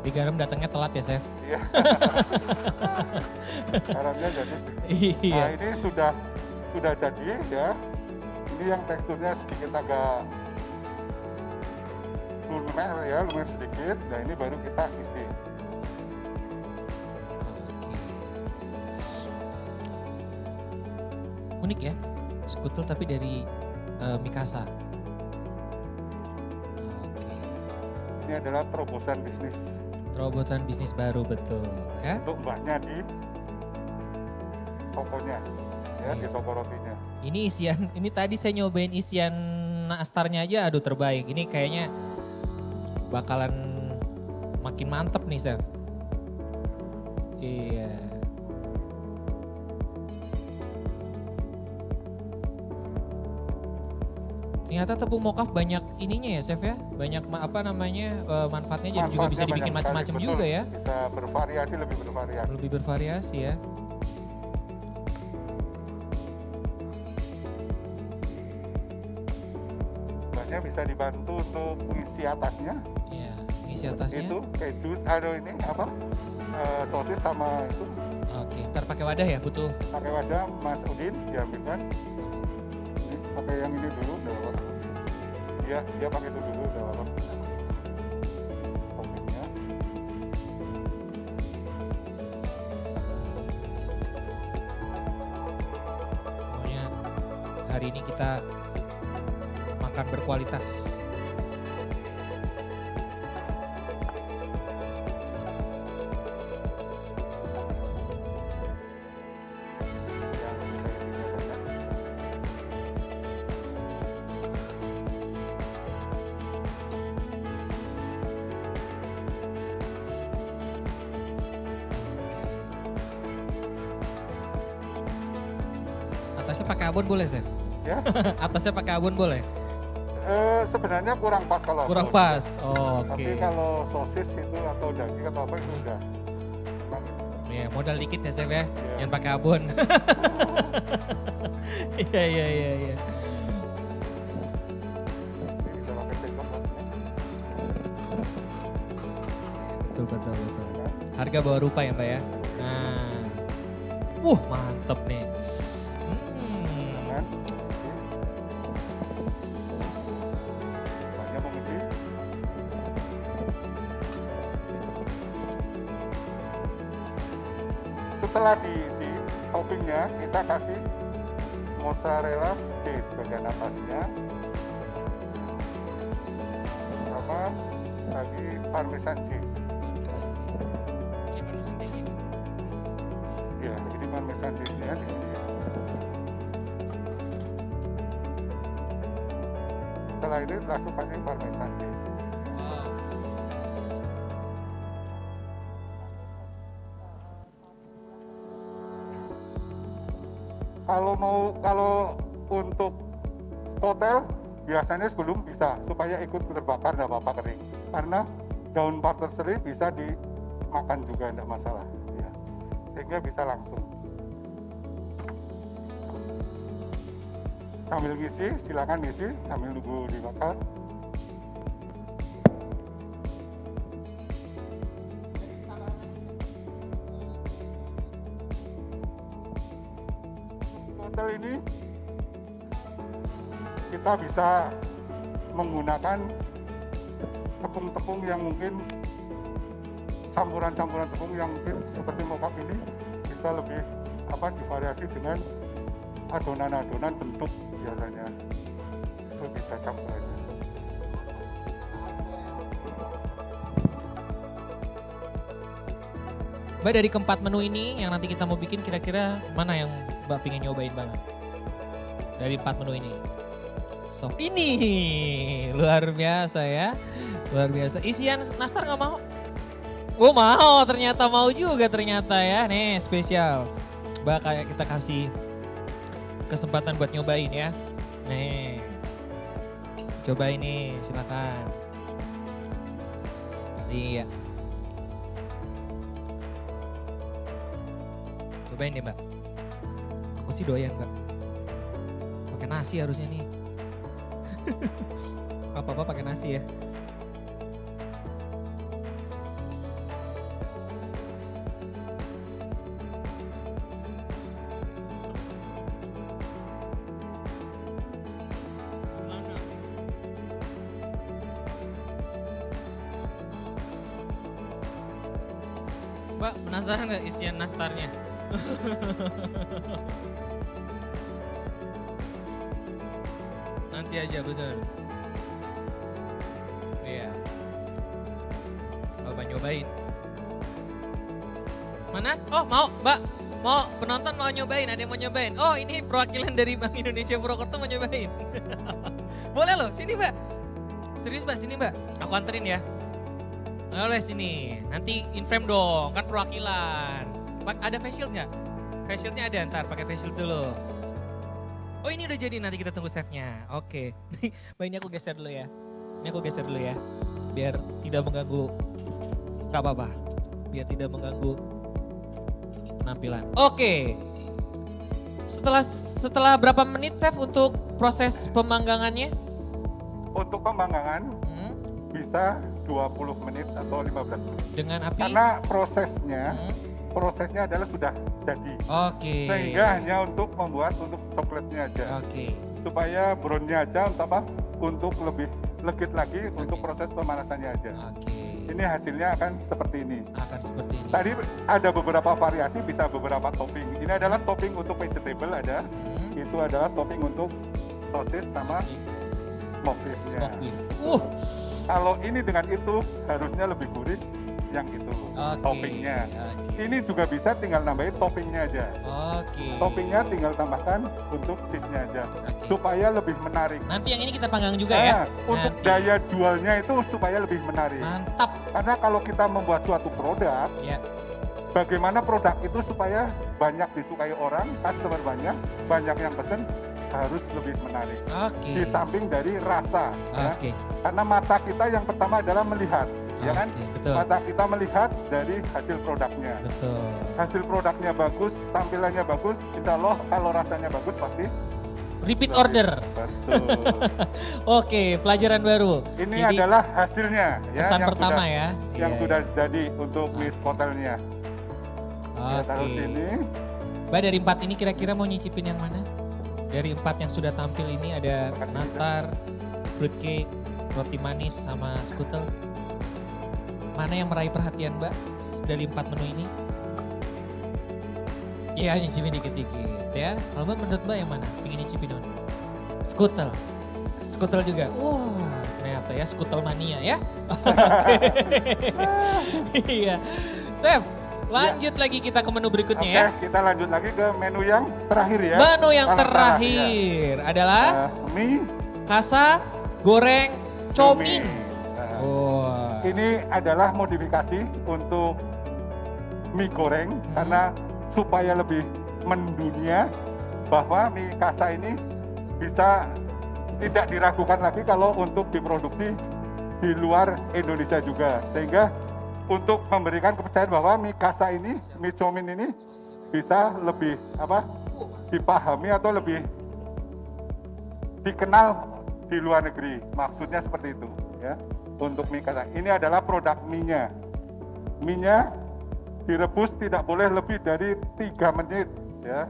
Di garam datangnya telat ya, Chef? Iya. Garamnya jadi. Iya. Nah, ini sudah jadi ya. Ini yang teksturnya sedikit agak lumer ya, lumer sedikit. Nah, ini baru kita isi. Unik ya, skutel tapi dari Mikasa. Oke. Ini adalah terobosan bisnis Terobosan bisnis baru, betul ya. untuk mbaknya di tokonya, ya, di toko rotinya. Ini isian, ini tadi saya nyobain isian nastarnya aja, aduh terbaik. Ini kayaknya bakalan makin mantep nih, Chef. Iya. Ternyata tepung mokaf banyak ininya ya, Chef ya? Banyak manfaatnya, jadi juga bisa Manfaatnya dibikin banyak macam-macam sekali, juga betul. ya. Bisa bervariasi, lebih bervariasi. Lebih bervariasi ya. Mbaknya bisa dibantu untuk mengisi atasnya. Iya, isi atasnya. Itu keju, ada ini apa? Sosis sama itu. Oke, ntar pakai wadah ya, butuh. Pakai wadah, Mas Udin diambilkan. Ini, pakai yang ini dulu, udah apa? Iya, dia pakai itu dulu, udah apa? Toppingnya. Pokoknya hari ini kita makan berkualitas. Atasnya pakai abon boleh, Chef? Ya. Atasnya pakai abon boleh? Sebenarnya kurang pas kalau Kurang abon. pas. Oh, oke. Tapi kalau sosis itu atau daging atau apa itu udah. Memang Ya, modal dikit ya, Chef ya. Iya. Jangan pakai abon. Iya, iya, iya, iya. ini bisa pakai sendok lah. Betul, betul, betul. Harga bawa rupa ya, Mbak ya. Nah. Mantep nih. Kan? Banyak mengisi. Setelah diisi toppingnya, kita kasih mozzarella cheese bagian atasnya, sama lagi parmesan cheese. Ya, ini parmesan cheese-nya di sini. Setelah itu langsung kasih parmesan cheese. Kalau untuk hotel biasanya sebelum bisa supaya ikut terbakar nggak apa-apa kering. Karena daun parsley bisa dimakan juga tidak masalah. Ya. Sehingga bisa langsung. Sambil ngisi, silakan ngisi sambil nunggu dibakar. Hotel ini kita bisa menggunakan tepung-tepung yang mungkin campuran-campuran tepung yang mungkin seperti mocap ini bisa lebih divariasi dengan adonan-adonan bentuk biasanya itu bisa campuran. Mbak, dari keempat menu ini yang nanti kita mau bikin, kira-kira mana yang Mbak pengen nyobain banget? Dari 4 menu ini. Sop ini luar biasa ya. Luar biasa. Isian nastar nggak mau? Oh mau, ternyata mau juga ternyata ya. Nih spesial. Mbak, kayak kita kasih kesempatan buat nyobain ya. Nih. Coba ini, silakan. Iya. Cobain deh, Mbak. Aku sih doyan, Mbak. Pakai nasi harusnya nih. Apa-apa pakai nasi ya. Mbak, penasaran nggak isian nastarnya? Nanti aja, betul. Iya. Bapak nyobain. Mana? Oh mau, Mbak. Mau penonton mau nyobain, ada yang mau nyobain. Oh ini perwakilan dari Bank Indonesia Purwokerto mau nyobain. Boleh loh, sini Mbak. Serius Mbak, sini Mbak. Aku anterin ya. Oleh sini, nanti inframe dong, kan perwakilan. Ada face shield nggak? Face shieldnya ada, ntar pakai face shield dulu. Oh ini udah jadi, nanti kita tunggu chefnya. Oke, Mbak ini aku geser dulu ya. Ini aku geser dulu ya, biar tidak mengganggu. Gak apa-apa, biar tidak mengganggu penampilan. Oke, setelah berapa menit chef untuk proses pemanggangannya? Untuk pemanggangan bisa 20 menit atau 15 menit. Dengan api? Karena prosesnya adalah sudah jadi. Oke. Sehingga hanya untuk membuat untuk coklatnya aja. Oke. Supaya brownnya aja untuk apa? Untuk lebih legit lagi untuk proses pemanasannya aja. Oke. Ini hasilnya akan seperti ini. Akan seperti ini. Tadi ada beberapa variasi, bisa beberapa topping. Ini adalah topping untuk vegetable ada. Itu adalah topping untuk sosis sama smoked beef-nya. Smoked beef. Kalau ini dengan itu harusnya lebih gurih yang itu toppingnya. Ini juga bisa tinggal nambahin toppingnya aja. Toppingnya tinggal tambahkan untuk cheese-nya aja. Supaya lebih menarik. Nanti yang ini kita panggang juga ya? Untuk daya jualnya itu supaya lebih menarik. Mantap. Karena kalau kita membuat suatu produk, bagaimana produk itu supaya banyak disukai orang, customer banyak yang pesen, harus lebih menarik. Oke. Di samping dari rasa, ya. Oke. Karena mata kita yang pertama adalah melihat, ya kan? Oke, betul. Mata kita melihat dari hasil produknya. Betul. Hasil produknya bagus, tampilannya bagus, insya Allah kalau rasanya bagus pasti Repeat lebih. order. Betul. Oke, pelajaran baru. Ini Jadi, adalah hasilnya, ya, pesan yang pertama sudah, ya. yang Iya, sudah iya. jadi untuk Miss Hotelnya. Ya, taruh Oke. sini. Mbak, dari 4 ini kira-kira mau nyicipin yang mana? Dari 4 yang sudah tampil ini ada nastar, fruitcake, roti manis, sama skutel. Mana yang meraih perhatian Mbak dari 4 menu ini? Iya, nyicipin dikit-dikit ya. Kalau Mbak, menurut Mbak yang mana? Pengen nyicipin yang mana? Skutel. Skutel juga. Wah, ternyata ya skutel mania ya. Iya. Chef, lanjut lagi kita ke menu berikutnya Oke, ya. kita lanjut lagi ke menu yang terakhir ya. Menu yang Salah, terakhir adalah mie kasa goreng comin. Nah, Wah. ini adalah modifikasi untuk mie goreng karena supaya lebih mendunia bahwa mie kasa ini bisa tidak diragukan lagi kalau untuk diproduksi di luar Indonesia juga. Sehingga untuk memberikan kepercayaan bahwa mie kasa ini, mie comin ini bisa lebih dipahami atau lebih dikenal di luar negeri. Maksudnya seperti itu ya. Untuk mie kasa. Ini adalah produk mie-nya. Mie-nya direbus tidak boleh lebih dari 3 menit ya.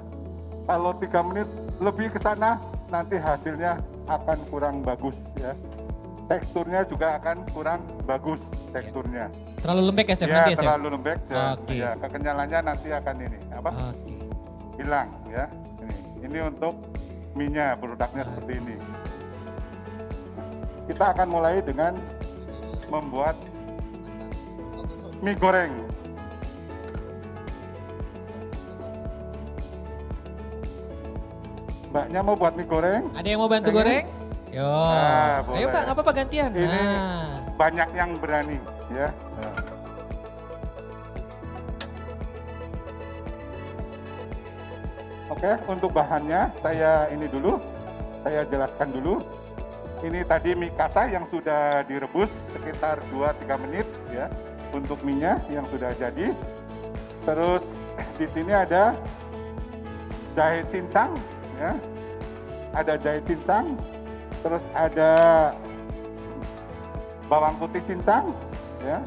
Kalau 3 menit lebih ke sana nanti hasilnya akan kurang bagus ya. Teksturnya juga akan kurang bagus teksturnya. Terlalu lembek ya, Chef? Ya, Nanti ya, Chef? terlalu lembek ya. Oke. Ya, kekenyalannya nanti akan ini Oke. hilang ya. Ini untuk mie-nya, produknya seperti ini. Kita akan mulai dengan membuat mie goreng. Mbaknya mau buat mie goreng? Ada yang mau bantu Pengen? goreng? Yo. Nah, Ayo boleh. Pak, nggak apa-apa gantian. Ini Nah. banyak yang berani ya. Nah. Oke, untuk bahannya saya ini dulu, saya jelaskan dulu. Ini tadi mie kasa yang sudah direbus sekitar 2-3 menit ya untuk mie-nya yang sudah jadi. Terus di sini ada jahe cincang ya. Ada jahe cincang, terus ada bawang putih cincang ya.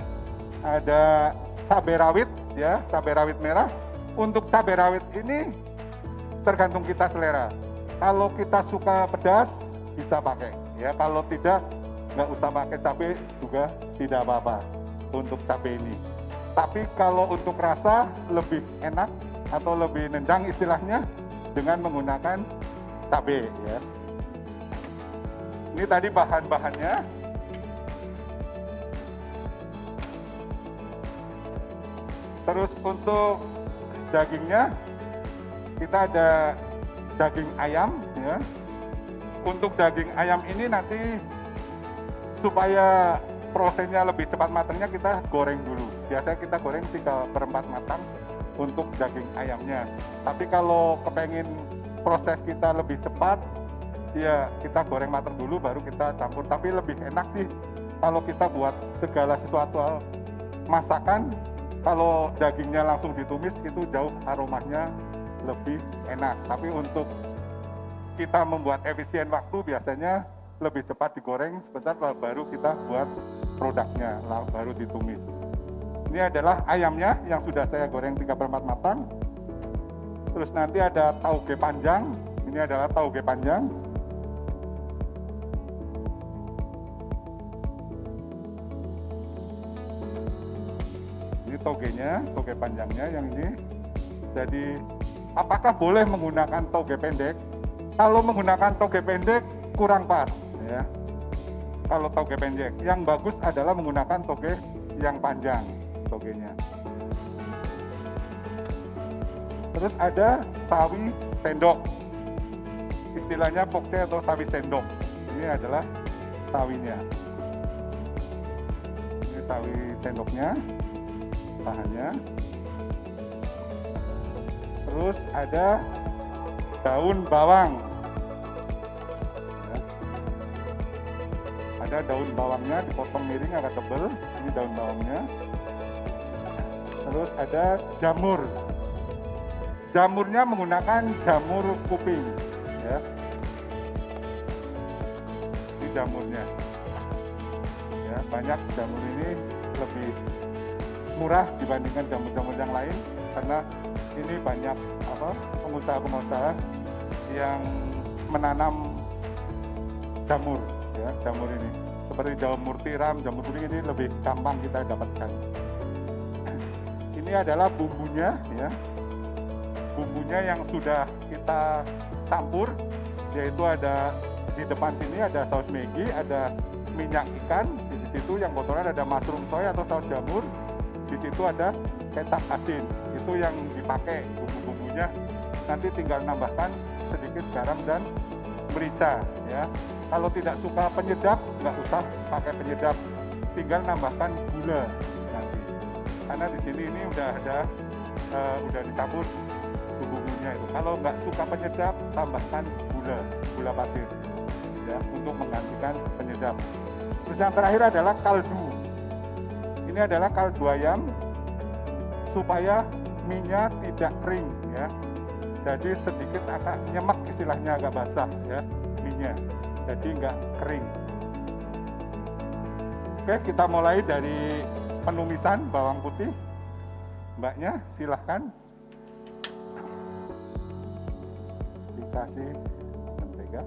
Ada cabai rawit ya, cabai rawit merah. Untuk cabai rawit ini tergantung kita selera. Kalau kita suka pedas bisa pakai ya, kalau tidak nggak usah pakai cabai juga tidak apa-apa untuk cabai ini. Tapi kalau untuk rasa lebih enak atau lebih nendang istilahnya dengan menggunakan cabai ya. Ini tadi bahan-bahannya. Terus untuk dagingnya kita ada daging ayam ya. Untuk daging ayam ini nanti supaya prosesnya lebih cepat matangnya kita goreng dulu. Biasanya kita goreng 3/4 matang untuk daging ayamnya. Tapi kalau kepengen proses kita lebih cepat, ya kita goreng matang dulu baru kita campur. Tapi lebih enak sih kalau kita buat segala sesuatu masakan, kalau dagingnya langsung ditumis itu jauh aromanya lebih enak. Tapi untuk kita membuat efisien waktu biasanya lebih cepat digoreng sebentar baru kita buat produknya, lalu baru ditumis. Ini adalah ayamnya yang sudah saya goreng 3/4 matang. Terus nanti ada tauge panjang. Ini adalah tauge panjang. Ini togenya, tauge panjangnya yang ini. Jadi apakah boleh menggunakan tauge pendek? Kalau menggunakan tauge pendek kurang pas ya. Kalau tauge pendek, yang bagus adalah menggunakan tauge yang panjang togenya. Terus ada sawi sendok. Istilahnya pokce atau sawi sendok. Ini adalah sawinya. Ini sawi sendoknya, bahannya. Terus ada daun bawang. Ya. Ada daun bawangnya dipotong miring agak tebal. Ini daun bawangnya. Terus ada jamur. Jamurnya menggunakan jamur kuping. Ya. Ini jamurnya. Ya, banyak jamur ini lebih murah dibandingkan jamur-jamur yang lain karena ini banyak pengusaha-pengusaha yang menanam jamur, ya, jamur ini seperti jamur tiram, jamur kuning ini lebih gampang kita dapatkan. Ini adalah bumbunya, ya, bumbunya yang sudah kita campur, yaitu ada di depan sini ada saus Maggi, ada minyak ikan, di situ yang kotoran ada mushroom soy atau saus jamur, di situ ada kecap asin, itu yang dipakai bumbu-bumbunya. Nanti tinggal nambahkan sedikit garam dan merica, ya. Kalau tidak suka penyedap, nggak usah pakai penyedap, tinggal nambahkan gula nanti. Karena di sini ini udah ada, udah dicampur bumbu-bumbunya itu. Kalau nggak suka penyedap, tambahkan gula pasir, ya, untuk menggantikan penyedap. Terus yang terakhir adalah kaldu. Ini adalah kaldu ayam supaya mie-nya tidak kering, ya. Jadi sedikit agak nyemek, istilahnya agak basah, ya, mie-nya. Jadi nggak kering. Oke, kita mulai dari penumisan bawang putih. Mbaknya silahkan dikasih mentega.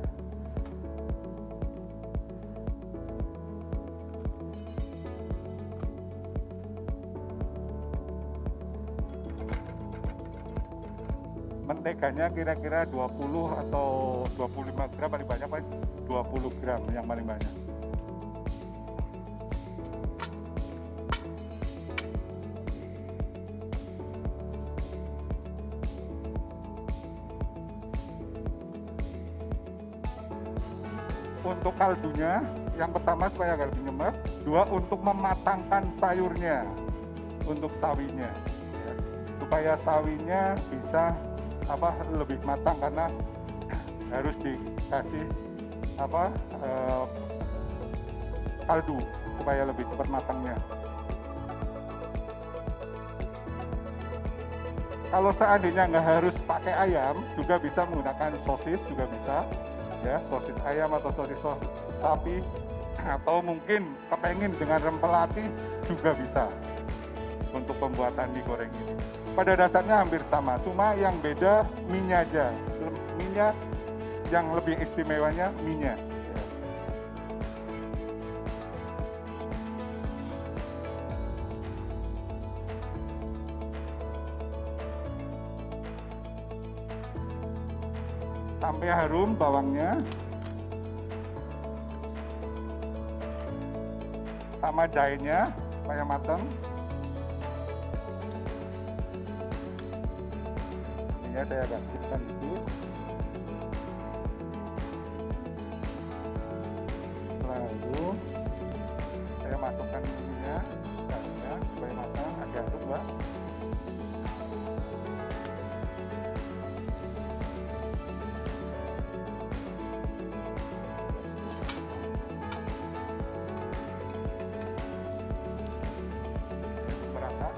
Menteganya kira-kira 20 atau 25 gram, paling banyak paling 20 gram yang paling banyak. Untuk kaldunya, yang pertama supaya agak lebih nyemek, dua untuk mematangkan sayurnya, untuk sawinya, ya. Supaya sawinya bisa lebih matang karena harus dikasih kaldu supaya lebih cepat matangnya. Kalau seandainya nggak harus pakai ayam, juga bisa menggunakan sosis, juga bisa, ya, sosis ayam atau sosis sapi, atau mungkin kepengen dengan rempelati juga bisa untuk pembuatan mie goreng ini. Pada dasarnya hampir sama, cuma yang beda mie-nya aja. Mie-nya yang lebih istimewanya mie-nya. Ya. Sampai harum bawangnya. Sama jahenya supaya matang. Saya agak kecilkan dulu. Lalu saya masukkan minyak supaya matang, agak aduk, Mbak. Merata.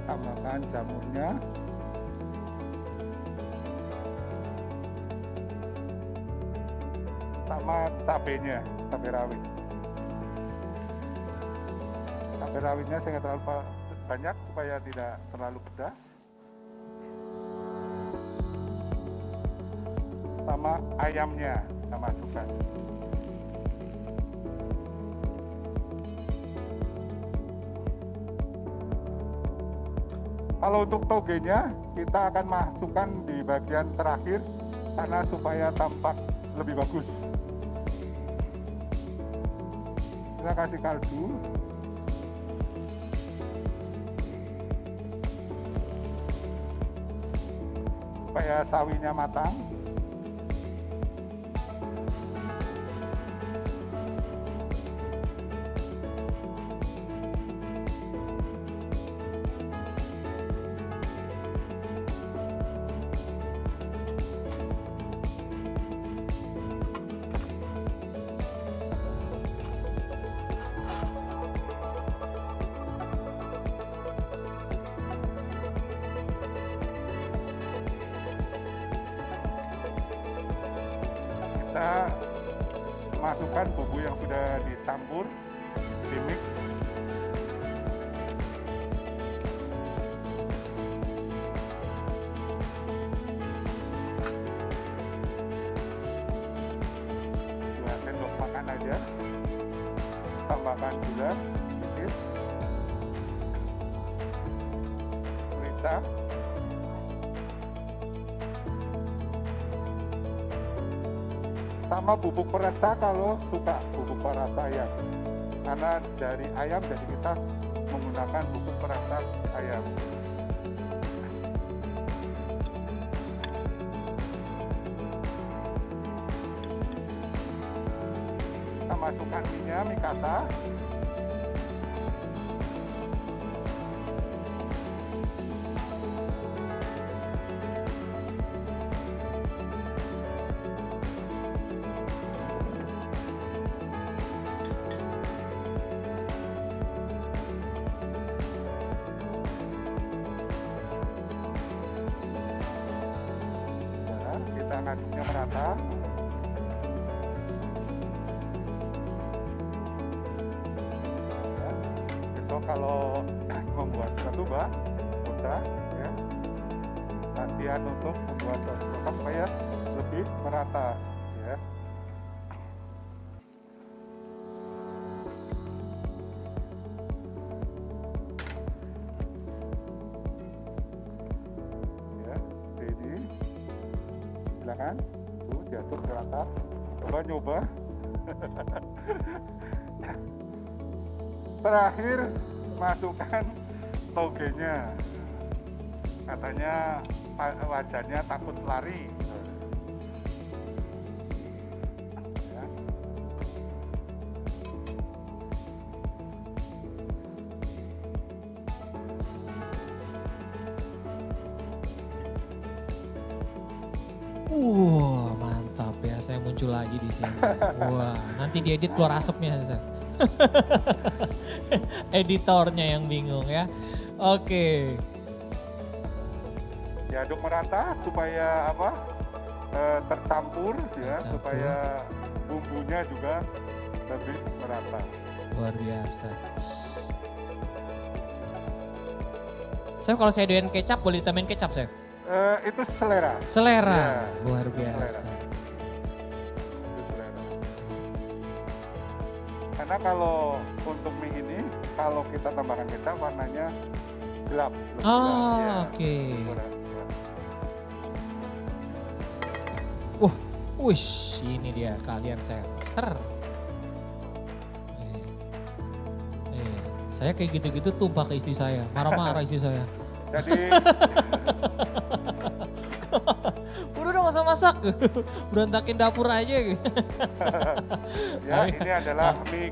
Tambahkan jamurnya, sama cabenya, cabai rawit. Cabai rawitnya saya nggak terlalu banyak supaya tidak terlalu pedas. Sama ayamnya kita masukkan. Kalau untuk togenya, kita akan masukkan di bagian terakhir karena supaya tampak lebih bagus. Kita kasih kaldu. Supaya sawinya matang. kita masukkan bumbu yang sudah dicampur, dimix. Dua sendok makan aja. Tambahkan gula sedikit. Merica. Sama bubuk perasa kalau suka bubuk perasa ayam, karena dari ayam jadi kita menggunakan bubuk perasa ayam. Kita masukkan minyak, mie kasa. Kita ngaduknya merata. Ya. Besok kalau membuat satu bak, mudah ya. Latihan untuk membuat satu bak supaya lebih merata ya. Ya, ini silakan, tuh jatuh ke rata, nyoba. Terakhir masukkan togenya, katanya wajannya takut lari. Ya. Mantap ya, saya muncul lagi di sini. Wah, nanti diedit keluar asapnya, Chef. Editornya yang bingung ya. Oke. Diaduk merata supaya apa? Tercampur ya, Tercampur. supaya bumbunya juga lebih merata. Luar biasa. Chef, kalau saya doyan kecap, boleh ditambahin kecap, Chef? Itu selera. Selera. Ya, Luar itu biasa. selera. Itu selera. Karena kalau untuk mie ini, kalau kita tambahkan kecap warnanya gelap. lebih gelap, Oh, ya. oke. Kurang, kurang. Wush, ini dia kalian Chef. Ser. Saya kayak gitu-gitu tumpah ke istri saya. Marah-marah istri saya. Jadi Udah dong, gak usah masak. Berantakin dapur aja. ya ini adalah mie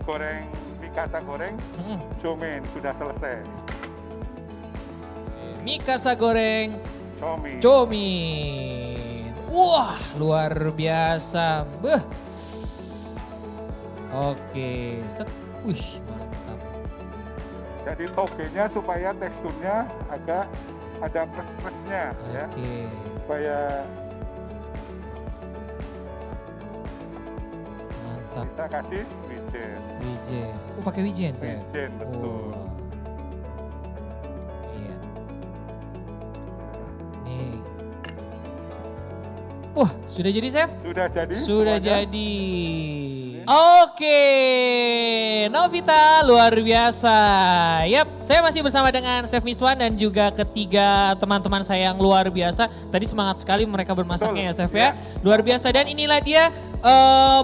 kasa goreng Hmm. chomin sudah selesai. Mie kasa goreng Chomin. Comin. Wah, luar biasa. Beh. Oke, set. Wih, mantap. Jadi togenya supaya teksturnya agak ada plus-plusnya ya. Oke. Supaya Mantap. kita kasih wijen. Wijen. Oh, pakai wijen, Chef. Wijen betul. Oh. Iya. Nih. Wah, sudah jadi, Chef? Sudah jadi? Sudah semuanya? jadi. Oke, Novita luar biasa. Yap, saya masih bersama dengan Chef Miswan dan juga ketiga teman-teman saya yang luar biasa. Tadi semangat sekali mereka bermasaknya ya, Betul, Chef ya. ya. Luar biasa, dan inilah dia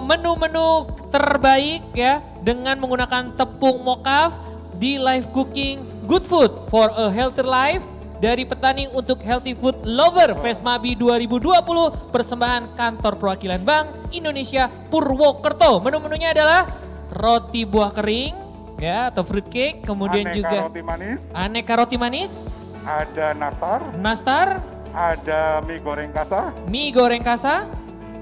menu-menu terbaik ya dengan menggunakan tepung mokaf di live cooking good food for a healthier life. Dari petani untuk healthy food lover, Fesmabi 2020, persembahan kantor perwakilan Bank Indonesia Purwokerto. Menu-menunya adalah roti buah kering ya atau fruit cake, kemudian Aneka juga roti manis, aneka roti manis, ada nastar, nastar, ada mie goreng kasa, mie goreng kasa,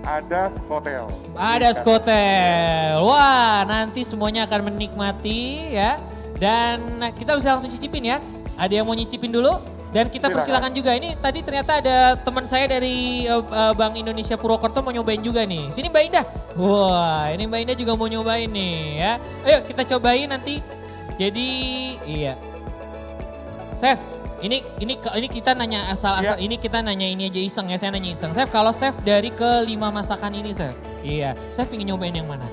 ada skotel. ada skotel. Wah, nanti semuanya akan menikmati ya. Dan kita bisa langsung cicipin ya. Ada yang mau nyicipin dulu? Dan kita persilakan juga, ini tadi ternyata ada teman saya dari Bank Indonesia Purwokerto mau nyobain juga nih. Sini Mbak Indah. Wah, ini Mbak Indah juga mau nyobain nih ya. Ayo kita cobain nanti. Jadi iya. Chef, ini kita nanya asal-asal, ini kita nanya ini aja iseng ya, saya nanya iseng. Chef, kalau chef dari ke-5 masakan ini Chef. Iya, Chef ingin nyobain yang mana?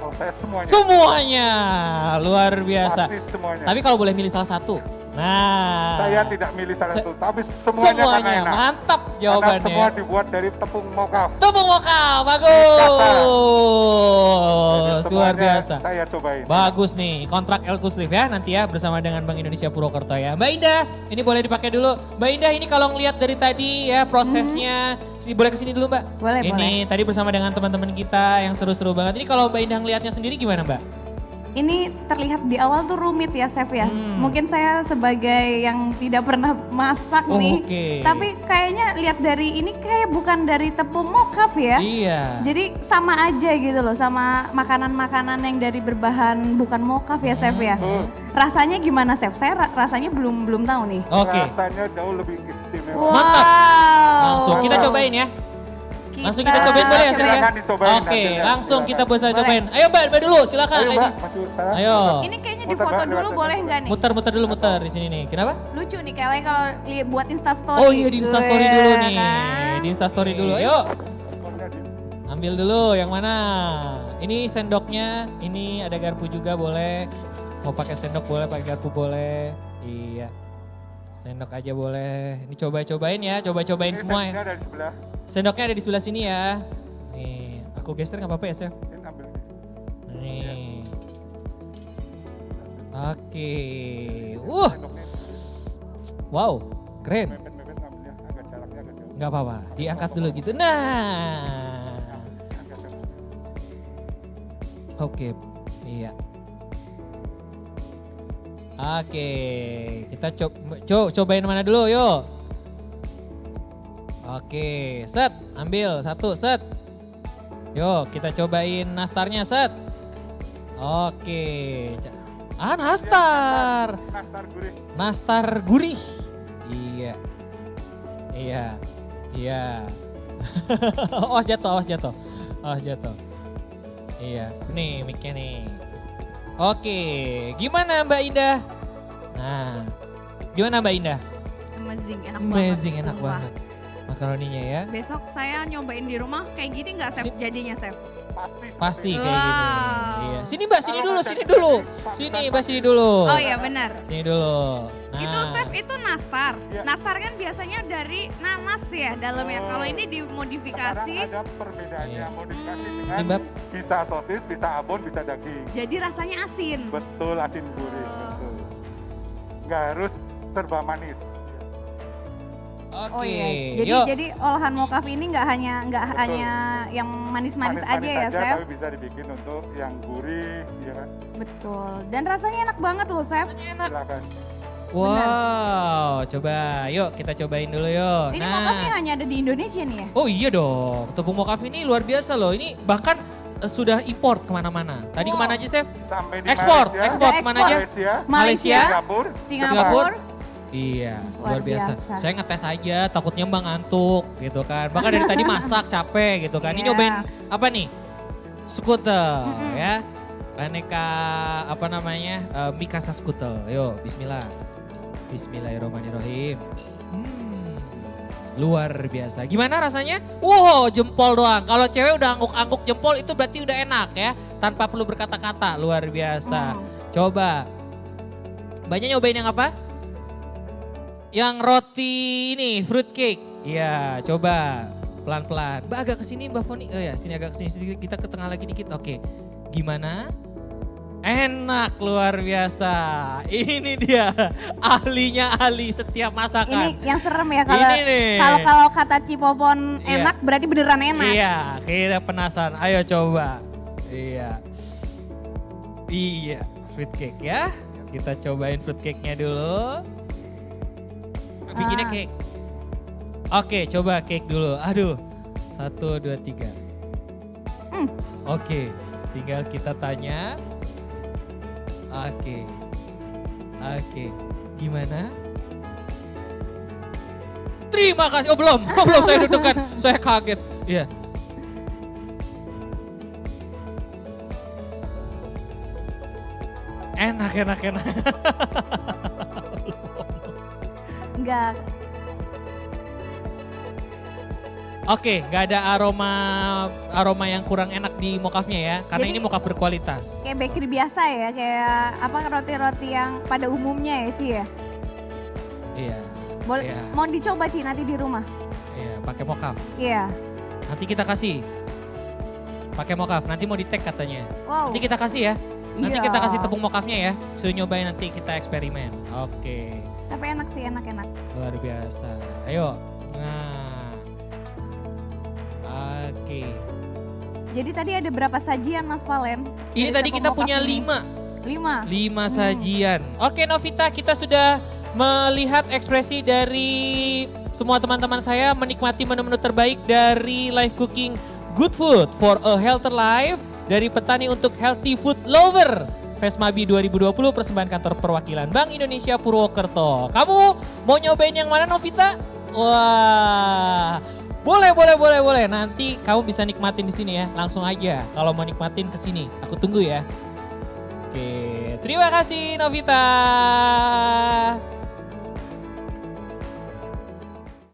Kalau saya semuanya. Semuanya, luar biasa. Pasti semuanya. Tapi kalau boleh milih salah satu. Nah. Saya tidak milih salah satu, tapi semuanya karena enak. Mantap Karena jawabannya. semua dibuat dari tepung mokaf. Tepung mokaf, bagus. Luar biasa. Saya cobain. Bagus nih, kontrak eksklusif ya nanti ya bersama dengan Bank Indonesia Purwokerto ya. Mbak Indah, ini boleh dipakai dulu. Mbak Indah ini kalau ngelihat dari tadi ya prosesnya, boleh kesini dulu Mbak. Boleh, ini tadi bersama dengan teman-teman kita yang seru-seru banget. Ini kalau Mbak Indah ngelihatnya sendiri gimana Mbak? Ini terlihat di awal tuh rumit ya Chef ya. Mungkin saya sebagai yang tidak pernah masak nih. Oke. Tapi kayaknya lihat dari ini kayak bukan dari tepung mokaf ya. Iya. Jadi sama aja gitu loh sama makanan-makanan yang dari berbahan bukan mokaf ya Chef ya. Rasanya gimana Chef? Saya rasanya belum tahu nih. Oke. Rasanya jauh lebih istimewa. Wow. Mantap. Langsung kita cobain ya. Langsung kita cobain boleh ya Chef ya? Silakan dicobain Oke, nantinya, langsung silakan. kita bisa Boleh. cobain. Ayo Mbak dulu silakan Ayo Mbak, ladies. maju sana. Ayo. Ini kayaknya Muter, difoto Mbak, dulu lewat boleh sana. nggak nih? Muter dulu di sini nih. Kenapa? Lucu nih kayak kalau buat Instastory. Oh iya di Instastory dulu nih. Kan? Di Instastory dulu. Ayo. Responnya di- Ambil dulu yang mana? Ini sendoknya, ini ada garpu juga boleh. Mau pakai sendok boleh, pakai garpu boleh. Iya. Sendok aja boleh. Ini cobain ya, cobain Ini semua. setnya dari sebelah. Sendoknya ada di sebelah sini ya. Nih, aku geser nggak apa-apa ya, Chef? Ini ambil. Nih. Oke. Sendoknya Wow, keren. mepet-mepet ngambilnya agak jaraknya agak jauh. Nggak apa-apa, diangkat dulu gitu. Nah. Agak jauh. Oke, iya. Oke, kita cobain mana dulu, yuk. Oke, set, ambil satu, set. Yuk, kita cobain nastarnya, set. Oke. Nastar. Nastar gurih. Nastar gurih. Iya. Iya. Iya. Awas jatuh. Iya, nih mic-nya nih. Oke, gimana Mbak Indah? Nah, gimana Mbak Indah? Amazing, enak Amazing, banget. enak sumpah. banget. Makaroninya ya. Besok saya nyobain di rumah kayak gini nggak Chef jadinya Chef? Pasti Wow. kayak gini. Iya. Sini Mbak, sini Kalau dulu, nggak sini jadi dulu. Pak, Sini Pak, Mbak, sini dulu. Oh iya benar. Sini dulu. Nah. Itu Chef itu nastar. Iya. Nastar kan biasanya dari nanas ya dalamnya. Oh. Kalau ini dimodifikasi Sekarang ada perbedaannya, Iya. modifikasi Ini dengan Mbak. bisa sosis, bisa abon, bisa daging. jadi rasanya asin. Betul, asin gurih, betul. Nggak harus serba manis. Oke. Oh iya. Yuk. Jadi olahan mokaf ini nggak hanya Betul. yang manis-manis aja Manis-manis ya Chef. tapi bisa dibikin untuk yang gurih, ya kan? Betul. Dan rasanya enak banget loh Chef. Silakan. Wow, coba yuk kita cobain dulu yuk. Ini mokafnya hanya ada di Indonesia nih ya? Oh iya dong, tepung mokaf ini luar biasa loh. Ini bahkan sudah import kemana-mana. Tadi Wow. kemana aja Chef? Sampai di Ekspor, Malaysia, ekspor Udah kemana ekspor. aja? Malaysia, Malaysia, Singapura, Iya, Luar luar biasa. biasa. Saya ngetes aja, takutnya Mbak ngantuk gitu kan. Bahkan dari tadi masak capek gitu kan. Ini Iya. nyobain apa nih? Skuter Mm-mm. ya. Aneka apa namanya? Mikasa skuter. Yuk, bismillah. Bismillahirrahmanirrahim. Luar biasa. Gimana rasanya? Wow, jempol doang. Kalau cewek udah angguk-angguk jempol itu berarti udah enak ya. Tanpa perlu berkata-kata. Luar biasa. Coba. Mbaknya nyobain yang apa? Yang roti ini, fruit cake. Iya, coba. Pelan-pelan. Mbak agak kesini Mbak Foni. Oh ya, sini agak kesini sedikit. Kita ke tengah lagi dikit. Oke. Gimana? Enak, luar biasa. Ini dia ahlinya ahli setiap masakan. Ini yang serem ya kalau Ini nih. kalau kata Cipopon Iya. enak berarti beneran enak. Iya, kita penasaran. Ayo coba. Iya. Iya, fruit cake ya. Kita cobain fruit cake-nya dulu. Bikinnya cake. Oke, coba cake dulu. Aduh. 1, 2, 3. Oke, tinggal kita tanya. Oke. Gimana? Terima kasih. Oh belum, saya deg-degan. Saya kaget. Iya. Enak. Enggak. Oke, nggak ada aroma yang kurang enak di mokafnya ya, karena Jadi- ini mokaf berkualitas. Kayak bakery biasa ya, kayak apa roti-roti yang pada umumnya ya Ci ya. Iya, Boleh, Iya. mau dicoba Ci nanti di rumah. iya, pakai mokaf. Iya. Nanti kita kasih. Pakai mokaf, nanti mau di tag katanya. Wow. Nanti kita kasih ya. Nanti Iya. kita kasih tepung mokafnya ya. Suruh nyobain nanti kita eksperimen. Oke, Tapi enak sih, enak-enak. luar biasa. Ayo. Nah. Oke. Jadi tadi ada berapa sajian Mas Valen? Ini Dari tadi tepung kita mokaf punya ini? 5. 5. Sajian. Oke Novita, kita sudah melihat ekspresi dari semua teman-teman saya menikmati menu-menu terbaik dari Live Cooking Good Food for a Healthier Life dari petani untuk healthy food lover. Fesmabi 2020 persembahan kantor perwakilan Bank Indonesia Purwokerto. Kamu mau nyobain yang mana Novita? Wah, boleh. Nanti kamu bisa nikmatin di sini ya. Langsung aja kalau mau nikmatin ke sini. Aku tunggu ya. Oke, terima kasih Novita.